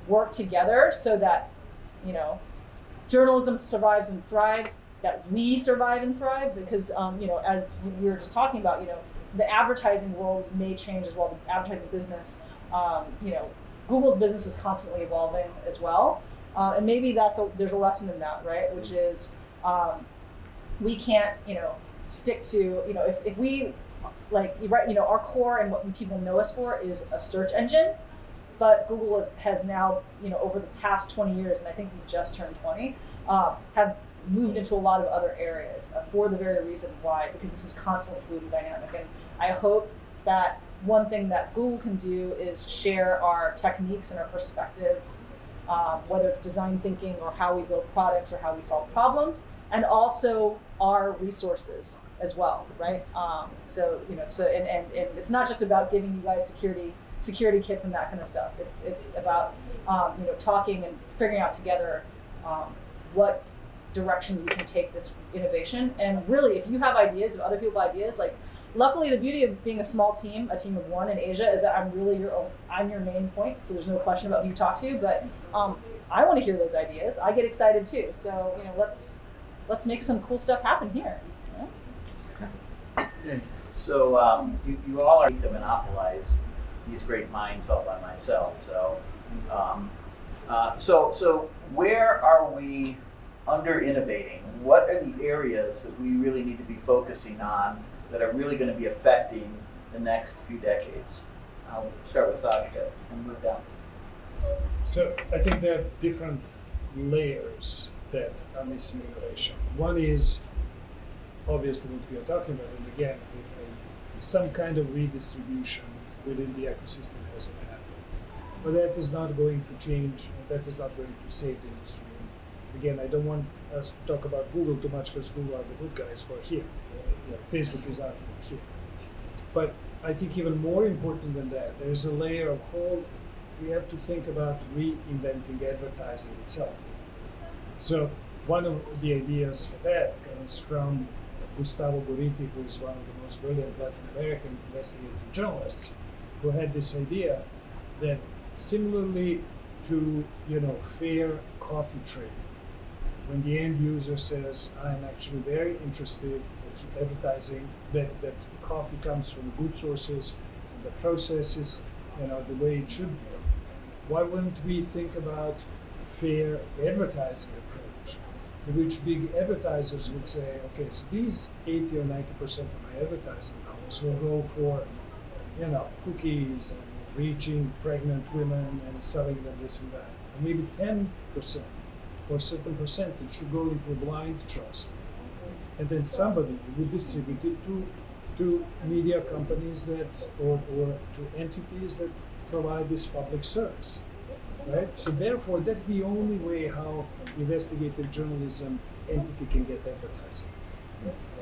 work together so that journalism survives and thrives, that we survive and thrive, because as we were just talking about, the advertising world may change as well. The advertising business, Google's business is constantly evolving as well, and maybe there's a lesson in that, right? Which is we can't stick to if we our core and what people know us for is a search engine, but Google has now over the past 20 years, and I think we just turned 20, have moved into a lot of other areas for the very reason why, because this is constantly fluid and dynamic. And I hope that one thing that Google can do is share our techniques and our perspectives, whether it's design thinking or how we build products or how we solve problems, and also our resources as well, right? So it's not just about giving you guys security kits and that kind of stuff. It's about talking and figuring out together what directions we can take this innovation. And really, if you have ideas, if other people have ideas, luckily the beauty of being a small team, a team of one in Asia, is that I'm your main point, so there's no question about who you talk to, but I want to hear those ideas. I get excited too. So, let's make some cool stuff happen here. So you all are to monopolize these great minds all by myself. So where are we under innovating? What are the areas that we really need to be focusing on that are really going to be affecting the next few decades? I'll start with Sasha and move down. So I think there are different layers that are missing innovation. One is obviously what we are talking about, and again, some kind of redistribution within the ecosystem has to happen. But that is not going to change, that is not going to save the industry. Again, I don't want us to talk about Google too much because Google are the good guys who are here. Facebook is not even here. But I think even more important than that, there's a layer of we have to think about reinventing advertising itself. So one of the ideas for that comes from Gustavo Gorriti, who is one of the most brilliant Latin American investigative journalists, who had this idea that similarly to fair coffee trade, when the end user says, I'm actually very interested in advertising that coffee comes from good sources, and the process is the way it should be, why wouldn't we think about fair advertising approach, in which big advertisers would say, okay, so these 80 or 90% of my advertising dollars will go for cookies and reaching pregnant women and selling them this and that, and maybe 10% or a certain percentage should go into blind trust, and then somebody would distribute it to media companies or to entities that provide this public service, right? So therefore, that's the only way how investigative journalism entity can get advertising.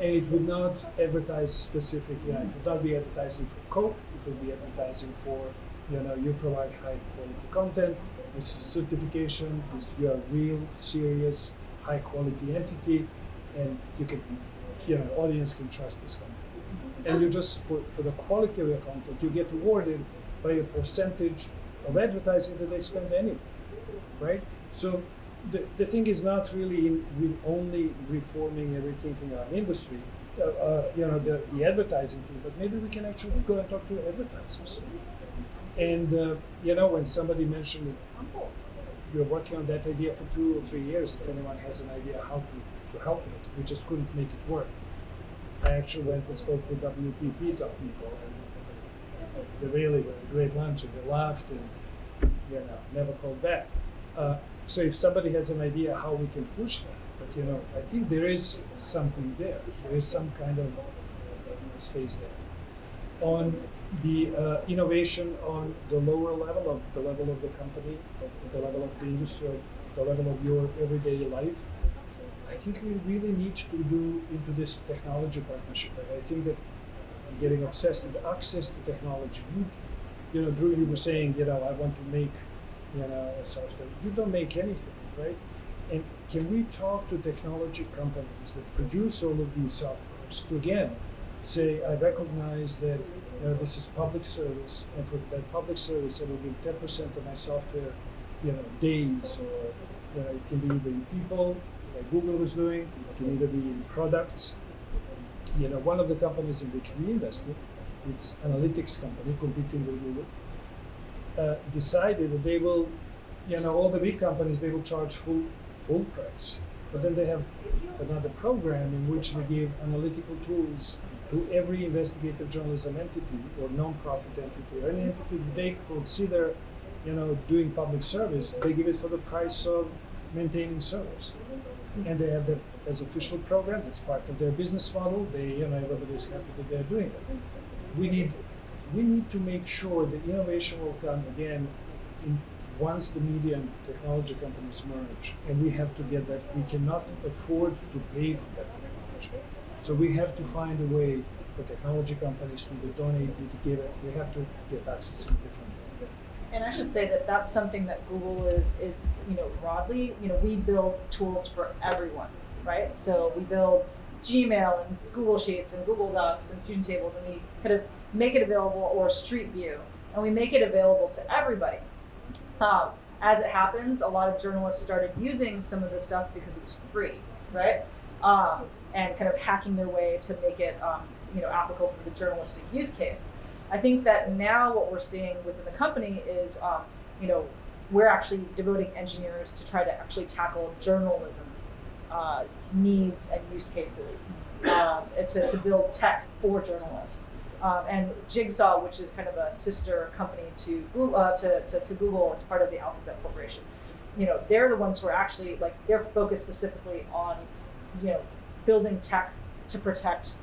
And it would not advertise specifically, it would not be advertising for Coke, it would be advertising for, you provide high quality content, this is certification, you are real, serious, high quality entity, and you can, audience can trust this content. And you just, for the quality of your content, you get rewarded by a percentage of advertising that they spend anyway, right? So the thing is not really with only reforming and rethinking our industry, the advertising thing, but maybe we can actually go and talk to advertisers. And when somebody mentioned it, you're working on that idea for 2 or 3 years. If anyone has an idea how to help it, we just couldn't make it work. I actually went and spoke with WPP top people, and they really were a great lunch, and they laughed and never called back. So if somebody has an idea how we can push that, but I think there is something there. There is some kind of space there. On the innovation on the lower level, the level of the company, the level of the industry, the level of your everyday life, I think we really need to do into this technology partnership. I think that getting obsessed with access to technology. You know, Drew, you were saying, you know, I want to make, you know, a software. You don't make anything, right? And can we talk to technology companies that produce all of these softwares to, again, say, I recognize that this is public service, and for that public service, I will give 10% of my software, you know, days, or you know, it can be either in people, like Google is doing, it can either be in products. You know, one of the companies in which we invested, it's analytics company competing with Google, decided that they will, you know, all the big companies, they will charge full price. But then they have another program in which they give analytical tools to every investigative journalism entity or non-profit entity or any entity that they consider, you know, doing public service. They give it for the price of maintaining servers. And they have that as official program. That's part of their business model. They, you know, everybody's happy that they're doing it. We need to make sure that innovation will come again once the media and technology companies merge, and we have to get that. We cannot afford to pay for that technology. So we have to find a way for technology companies to donate it, to give it. We have to get access in different ways. And I should say that that's something that Google is you know, broadly, you know, we build tools for everyone, right? So we build Gmail and Google Sheets and Google Docs and Fusion Tables, and we kind of make it available, or Street View, and we make it available to everybody. As it happens, a lot of journalists started using some of this stuff because it was free, right? And kind of hacking their way to make it, you know, applicable for the journalistic use case. I think that now what we're seeing within the company is, you know, we're actually devoting engineers to try to actually tackle journalism needs and use cases, to build tech for journalists. And Jigsaw, which is kind of a sister company to Google, to Google, it's part of the Alphabet Corporation. You know, they're the ones who are actually, like, they're focused specifically on, you know, building tech to protect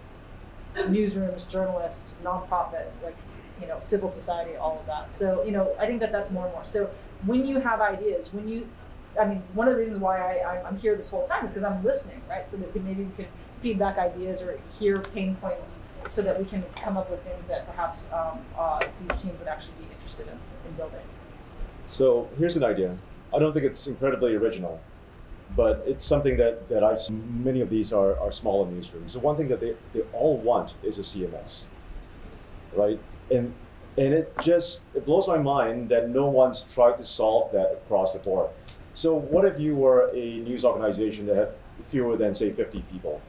newsrooms, journalists, nonprofits, like, you know, civil society, all of that. So, you know, I think that that's more and more. So when you have ideas, I mean, one of the reasons why I'm here this whole time is because I'm listening, right? So that maybe we can feedback ideas or hear pain points so that we can come up with things that perhaps these teams would actually be interested in building. So here's an idea. I don't think it's incredibly original, but it's something that I've seen. Many of these are smaller newsrooms. So one thing that they all want is a CMS, right? And it blows my mind that no one's tried to solve that across the board. So what if you were a news organization that had fewer than, say, 50 people?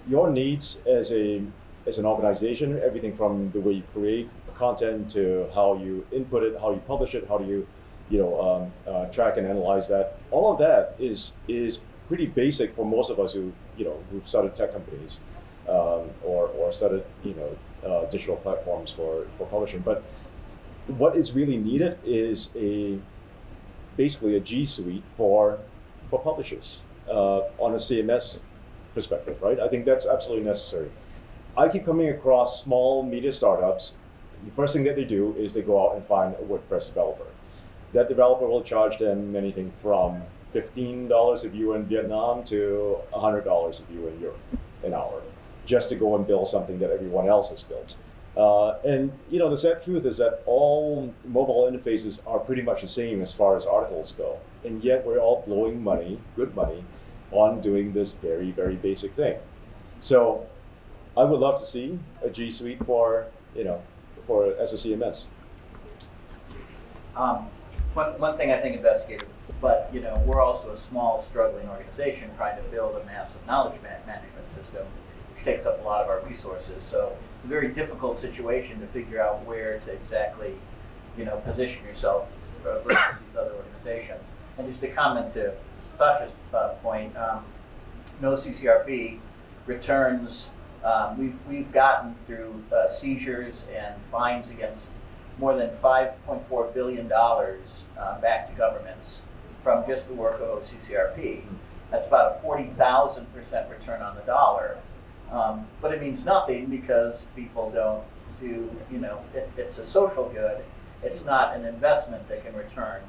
Your needs as an organization, everything from the way you create content to how you input it, how you publish it, how do you track and analyze that. All of that is pretty basic for most of us who've started tech companies or started digital platforms for publishing. But what is really needed is basically a G Suite for publishers on a CMS perspective, right? I think that's absolutely necessary. I keep coming across small media startups. The first thing that they do is they go out and find a WordPress developer. That developer will charge them anything from $15 a view in Vietnam to $100 a view in Europe an hour, just to go and build something that everyone else has built. And the sad truth is that all mobile interfaces are pretty much the same as far as articles go, and yet we're all blowing money, good money, on doing this very, very basic thing. So I would love to see a G Suite for as a CMS. One thing I think Investigative, but we're also a small, struggling organization trying to build a massive knowledge management system, which takes up a lot of our resources. So it's a very difficult situation to figure out where to exactly, position yourself versus these other organizations. And just to comment to Sasha's point, no CCRP returns. We've gotten through seizures and fines against more than $5.4 billion back to governments from just the work of OCCRP. That's about a 40,000% return on the dollar. But it means nothing because people don't do, it's a social good. It's not an investment that can return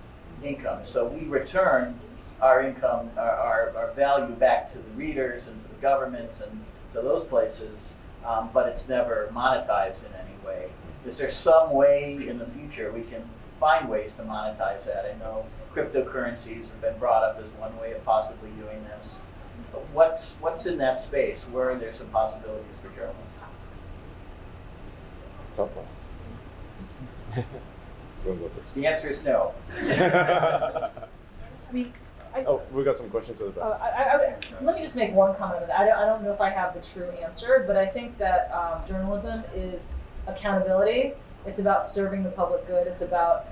income. So we return our income, our value back to the readers and to the governments and to those places but it's never monetized in any way. Is there some way in the future we can find ways to monetize that? I know cryptocurrencies have been brought up as one way of possibly doing this. But what's in that space? Where are there some possibilities for journalists? Tough one. We'll go first. The answer is no. I mean, Oh, we got some questions at the back. let me just make one comment on that. I don't know if I have the true answer, but I think that journalism is accountability. It's about serving the public good. It's about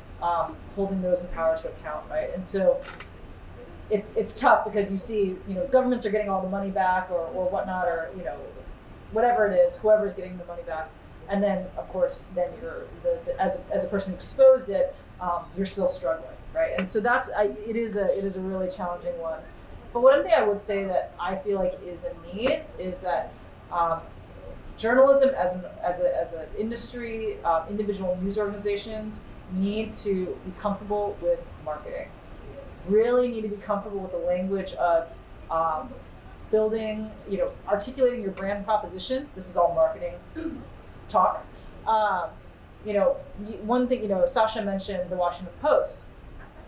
holding those in power to account, right? And so it's tough because you see, governments are getting all the money back or whatnot, or whatever it is, whoever's getting the money back, and then of course then you're as a person who exposed it, you're still struggling. Right, and so it is a really challenging one. But one thing I would say that I feel like is a need is that journalism as an industry, individual news organizations need to be comfortable with marketing. Really need to be comfortable with the language of building, articulating your brand proposition. This is all marketing talk. One thing, Sasha mentioned the Washington Post.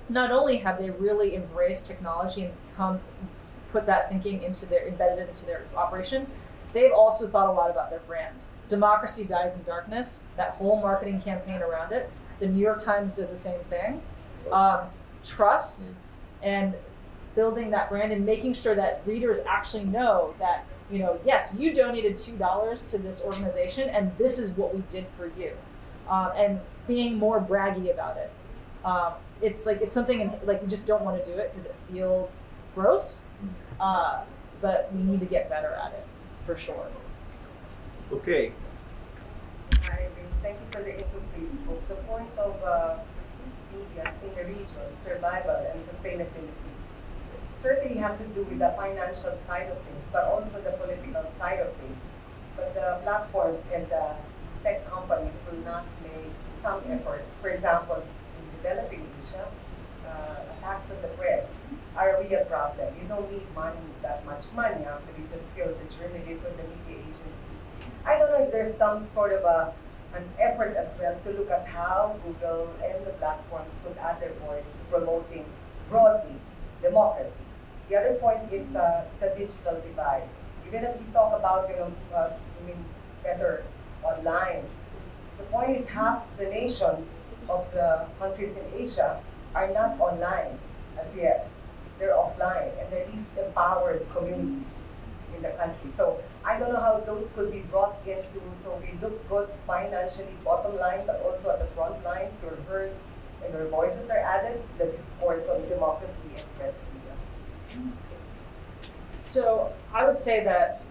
Not only have they really embraced technology and put that thinking embedded it into their operation, they've also thought a lot about their brand. Democracy dies in darkness, that whole marketing campaign around it. The New York Times does the same thing. Trust and building that brand and making sure that readers actually know that, yes, you donated $2 to this organization and this is what we did for you. And being more braggy about it. It's something we just don't want to do it because it feels gross, but we need to get better at it for sure. Okay. Hi, thank you for the input, please. The point of media in the region, survival and sustainability, certainly has to do with the financial side of things, but also the political side of things. But the platforms and the tech companies will not make some effort. For example, in developing Asia, attacks on the press are a real problem. You don't need that much money actually, just kill the journalists or the media agency. I don't know if there's some sort of an effort as well to look at how Google and the platforms could add their voice to promoting broadly democracy. The other point is the digital divide. Even as we talk about doing better online, the point is half the nations of the countries in Asia are not online as yet. They're offline, and they're least empowered communities in the country. So I don't know how those could be brought into, so we look good financially, bottom line, but also at the front lines, you're heard and your voices are added, the discourse on democracy and press freedom. So I would say that,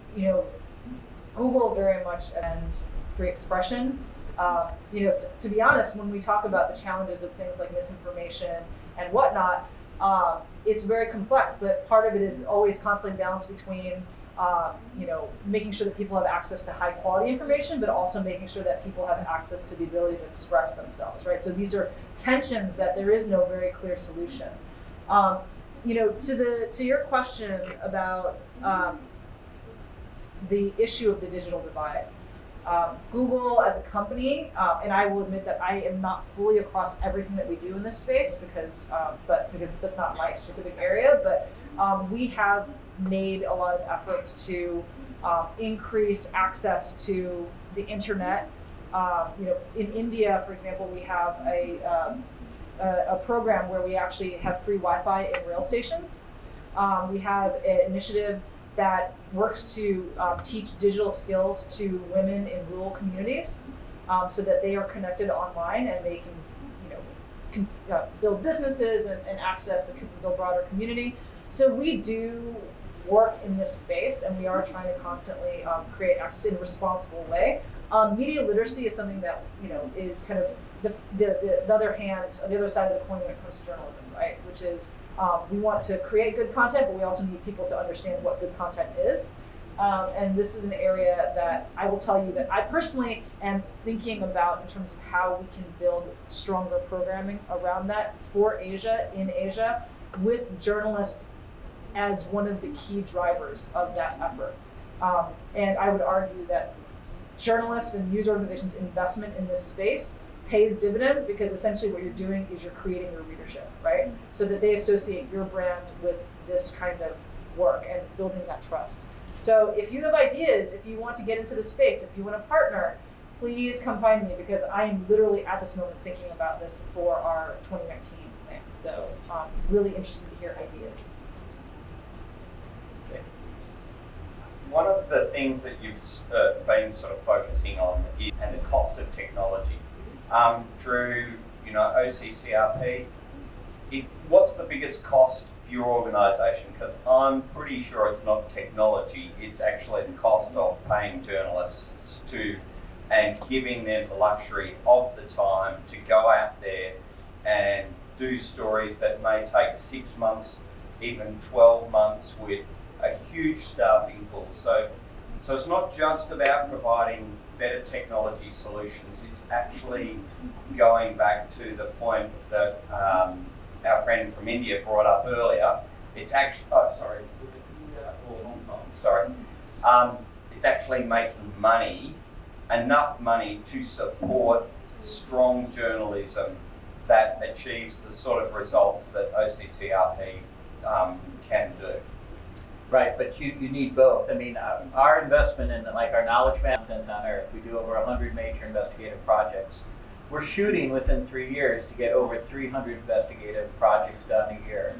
Google very much and free expression. To be honest, when we talk about the challenges of things like misinformation and whatnot, it's very complex, but part of it is always constantly balanced between making sure that people have access to high quality information, but also making sure that people have access to the ability to express themselves, right? So these are tensions that there is no very clear solution. To your question about the issue of the digital divide, Google as a company, and I will admit that I am not fully across everything that we do in this space because that's not my specific area, but we have made a lot of efforts to increase access to the internet. In India, for example, we have a program where we actually have free Wi-Fi in rail stations. We have an initiative that works to teach digital skills to women in rural communities so that they are connected online and they can build businesses and access the broader community. So we do work in this space and we are trying to constantly create access in a responsible way. Media literacy is something that is kind of the other hand, the other side of the coin when it comes to journalism, right? Which is we want to create good content, but we also need people to understand what good content is. And this is an area that I will tell you that I personally am thinking about in terms of how we can build stronger programming around that for Asia, in Asia, with journalists as one of the key drivers of that effort. And I would argue that journalists and news organizations' investment in this space pays dividends, because essentially what you're doing is you're creating your readership, right? So that they associate your brand with this kind of work and building that trust. So if you have ideas, if you want to get into the space, if you want to partner, please come find me, because I am literally at this moment thinking about this for our 2019 plan. So really interested to hear ideas. One of the things that you've been sort of focusing on is and the cost of technology. Drew, OCCRP, what's the biggest cost for your organisation? Because I'm pretty sure it's not technology, it's actually the cost of paying journalists and giving them the luxury of the time to go out there and do stories that may take 6 months, even 12 months with a huge staffing pool. So it's not just about providing better technology solutions, it's actually going back to the point that our friend from India brought up earlier. It's actually, it's actually making money, enough money to support strong journalism that achieves the sort of results that OCCRP can do. Right, but you need both. I mean, our investment in our knowledge management on Earth, we do over 100 major investigative projects. We're shooting within 3 years to get over 300 investigative projects done a year.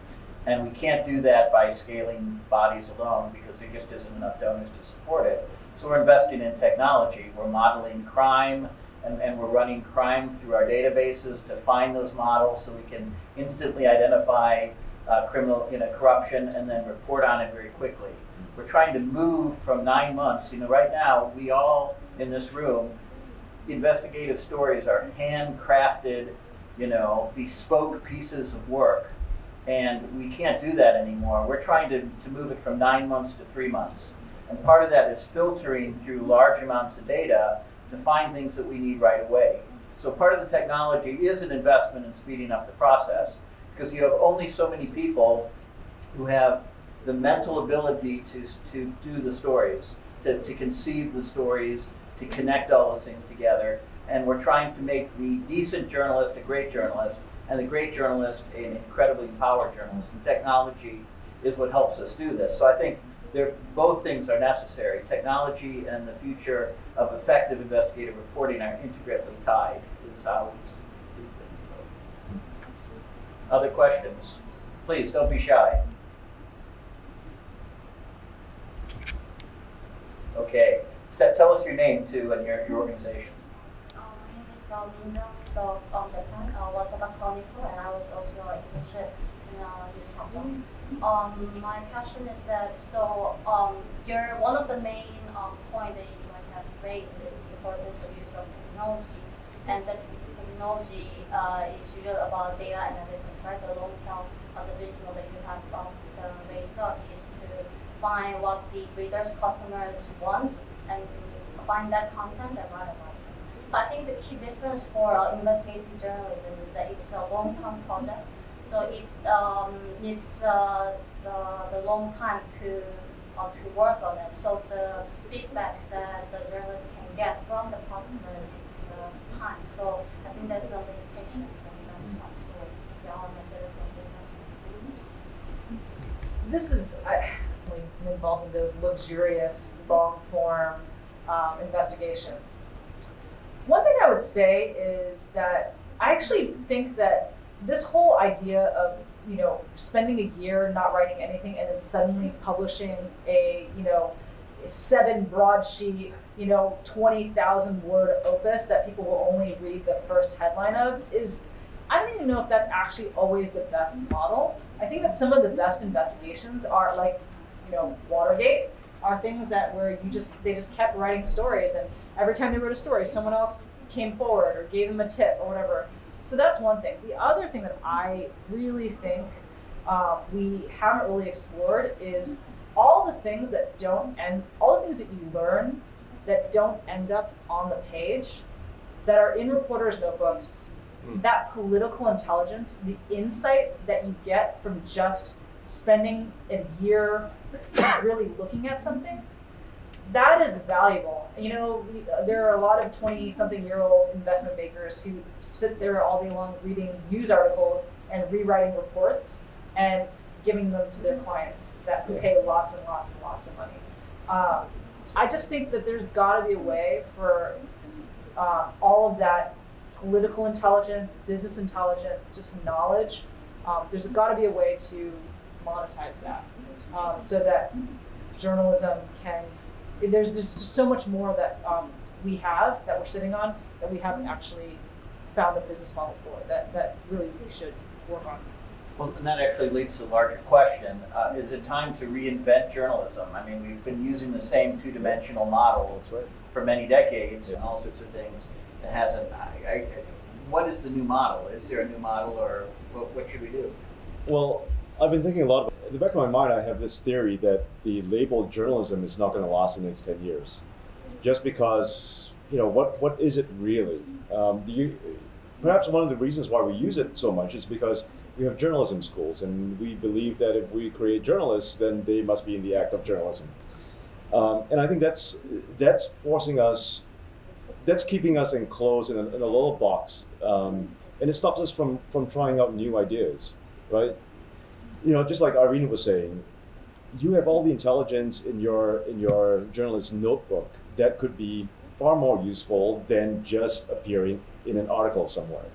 And we can't do that by scaling bodies alone, because there just isn't enough donors to support it. So we're investing in technology. We're modeling crime, and we're running crime through our databases to find those models so we can instantly identify criminal corruption and then report on it very quickly. We're trying to move from 9 months. Right now, we all in this room, investigative stories are handcrafted, bespoke pieces of work. And we can't do that anymore. We're trying to move it from 9 months to 3 months. And part of that is filtering through large amounts of data to find things that we need right away. So part of the technology is an investment in speeding up the process, because you have only so many people who have the mental ability to do the stories, to conceive the stories, to connect all those things together. And we're trying to make the decent journalist a great journalist, and the great journalist an incredibly empowered journalist. And technology is what helps us do this. So I think both things are necessary. Technology and the future of effective investigative reporting are intricately tied, is how it's do things. Other questions? Please, don't be shy. Okay. Tell us your name, too, and your organization. My name is Linda from Japan. I was a chronicle, and I was also interested in this topic. My question is that, one of the main point that you guys have raised is the importance of use of technology, and that technology is usually about data analytics, right? The long-term the vision that you have raised up is to find what the readers, customers want, and find that content and write about it. But I think the key difference for investigative journalism is that it's a long-term project. So it needs the long time to work on it. So the feedbacks that the journalist can get from the customer is time. So I think there's some limitations on that part. So the element there is something else. This is involved in those luxurious, long-form investigations. One thing I would say is that I actually think that this whole idea of spending a year not writing anything and then suddenly publishing a 7 broadsheet 20,000 word opus that people will only read the first headline of is, I don't even know if that's actually always the best model. I think that some of the best investigations are like Watergate, are things that where they just kept writing stories, and every time they wrote a story someone else came forward or gave them a tip or whatever. So that's one thing. The other thing that I really think we haven't really explored is all the things that you learn that don't end up on the page, that are in reporters' notebooks, that political intelligence, the insight that you get from just spending a year really looking at something. that is valuable. You know, there are a lot of 20-something-year-old investment bankers who sit there all day long reading news articles and rewriting reports and giving them to their clients who pay lots and lots and lots of money. I just think that there's got to be a way for all of that political intelligence, business intelligence, just knowledge. There's got to be a way to monetize that so that journalism can. There's just so much more that we have that we're sitting on that we haven't actually found a business model for that really we should work on. Well, and that actually leads to the larger question. Is it time to reinvent journalism? I mean, we've been using the same two-dimensional model for many decades and all sorts of things. It hasn't. What is the new model? Is there a new model, or what should we do? Well, I've been thinking a lot. In the back of my mind, I have this theory that the label journalism is not going to last the next 10 years. Just because, you know, what is it really? Perhaps one of the reasons why we use it so much is because we have journalism schools, and we believe that if we create journalists, then they must be in the act of journalism. And I think that's forcing us, that's keeping us enclosed in a little box, and it stops us from trying out new ideas, right? You know, just like Irene was saying, you have all the intelligence in your journalist notebook that could be far more useful than just appearing in an article somewhere.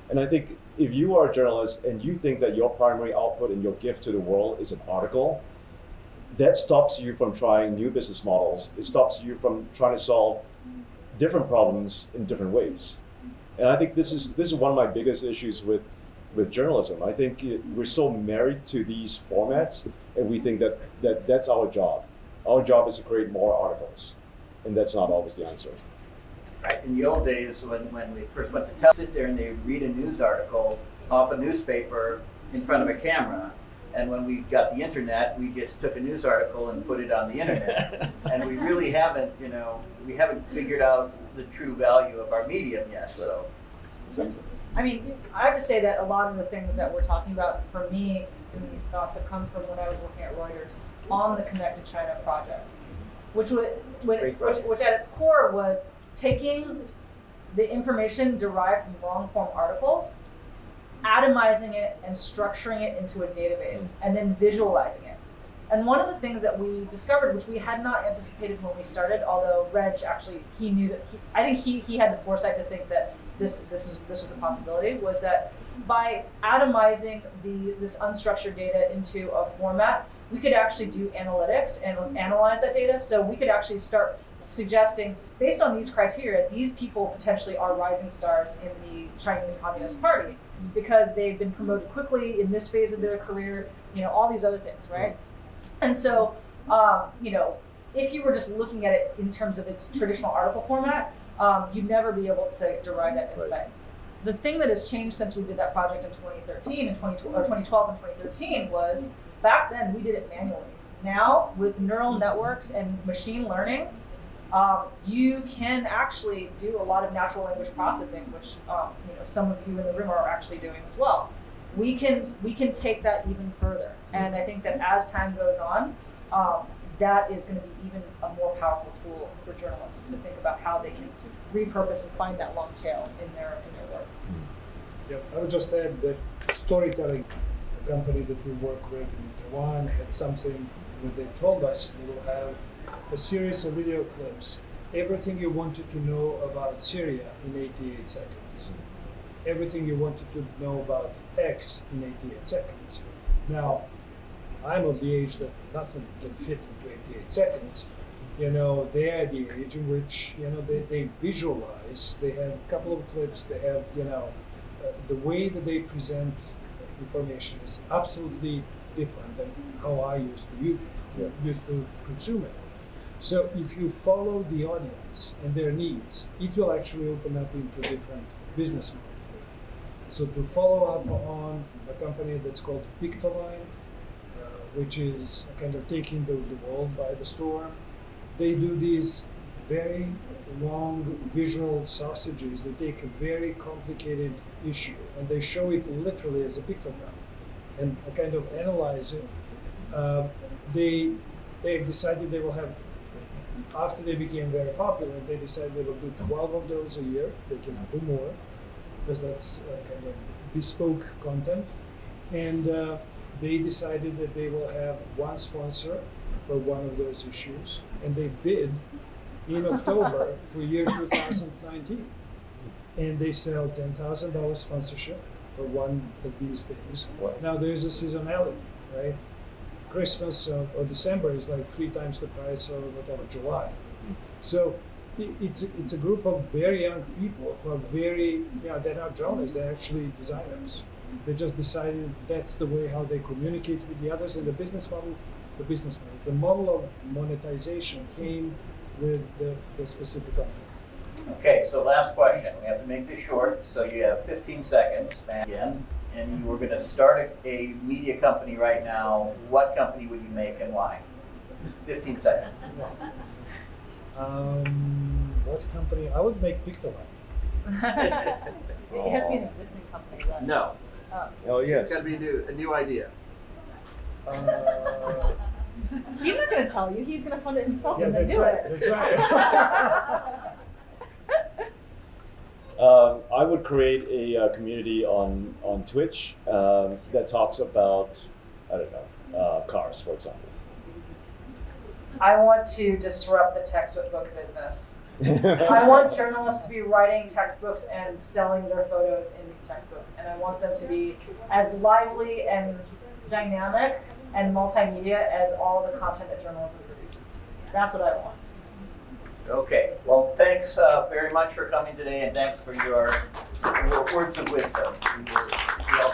And I think if you are a journalist and you think that your primary output and your gift to the world is an article, that stops you from trying new business models. It stops you from trying to solve different problems in different ways. And I think this is one of my biggest issues with journalism. I think we're so married to these formats, and we think that that's our job. Our job is to create more articles, and that's not always the answer. Right. In the old days, when we first went to sit there and they read a news article off a newspaper in front of a camera, and when we got the internet, we just took a news article and put it on the internet. And we really haven't, we haven't figured out the true value of our medium yet. So. I mean, I have to say that a lot of the things that we're talking about, for me, these thoughts have come from when I was working at Reuters on the Connected China project, which at its core was taking the information derived from long-form articles, atomizing it and structuring it into a database, and then visualizing it. And one of the things that we discovered, which we had not anticipated when we started, although Reg actually, he knew that, I think he had the foresight to think that this was the possibility, was that by atomizing this unstructured data into a format, we could actually do analytics and analyze that data. So we could actually start suggesting, based on these criteria, these people potentially are rising stars in the Chinese Communist Party because they've been promoted quickly in this phase of their career, all these other things, right? And so, if you were just looking at it in terms of its traditional article format, you'd never be able to derive that insight. Right. The thing that has changed since we did that project in 2013 and 2012 and 2013 was, back then we did it manually. Now, with neural networks and machine learning, you can actually do a lot of natural language processing, which some of you in the room are actually doing as well. We can take that even further, and I think that as time goes on, that is going to be even a more powerful tool for journalists to think about how they can repurpose and find that long tail in their work. Yeah, I would just add that storytelling, the company that we work with in Taiwan, had something that they told us they will have a series of video clips, everything you wanted to know about Syria in 88 seconds, everything you wanted to know about X in 88 seconds. Now, I'm of the age that nothing can fit into 88 seconds. They are the age in which, they visualize, they have a couple of clips, they have, the way that they present information is absolutely different than how I used to consume it. So if you follow the audience and their needs, it will actually open up into different business models. So to follow up on a company that's called Pictoline, which is kind of taking the world by the storm, they do these very long visual sausages. They take a very complicated issue and they show it literally as a pictogram and kind of analyze it. They've decided they will have after they became very popular, they decided they will do 12 of those a year. They cannot do more because that's kind of bespoke content. And they decided that they will have one sponsor for one of those issues. And they bid in October for year 2019. And they sell $10,000 sponsorship for one of these things. Now there's a seasonality, right? Christmas or December is like 3 times the price of whatever, July. So it's a group of very young people who are very, they're not journalists, they're actually designers. They just decided that's the way how they communicate with the others, and the model of monetization came with the specific content. Okay, so last question. We have to make this short. So you have 15 seconds, man. Again, and you were going to start a media company right now. What company would you make and why? 15 seconds. What company? I would make Pictoline. It has to be an existing company, right? No. Oh yes. It's got to be a new idea. He's not going to tell you. He's going to fund it himself Yeah, and then that's do right. it. That's right. I would create a community on Twitch that talks about, I don't know, cars, for example. I want to disrupt the textbook business. I want journalists to be writing textbooks and selling their photos in these textbooks, and I want them to be as lively and dynamic and multimedia as all the content that journalism produces. That's what I want. Okay, well, thanks very much for coming today, and thanks for your words of wisdom. We all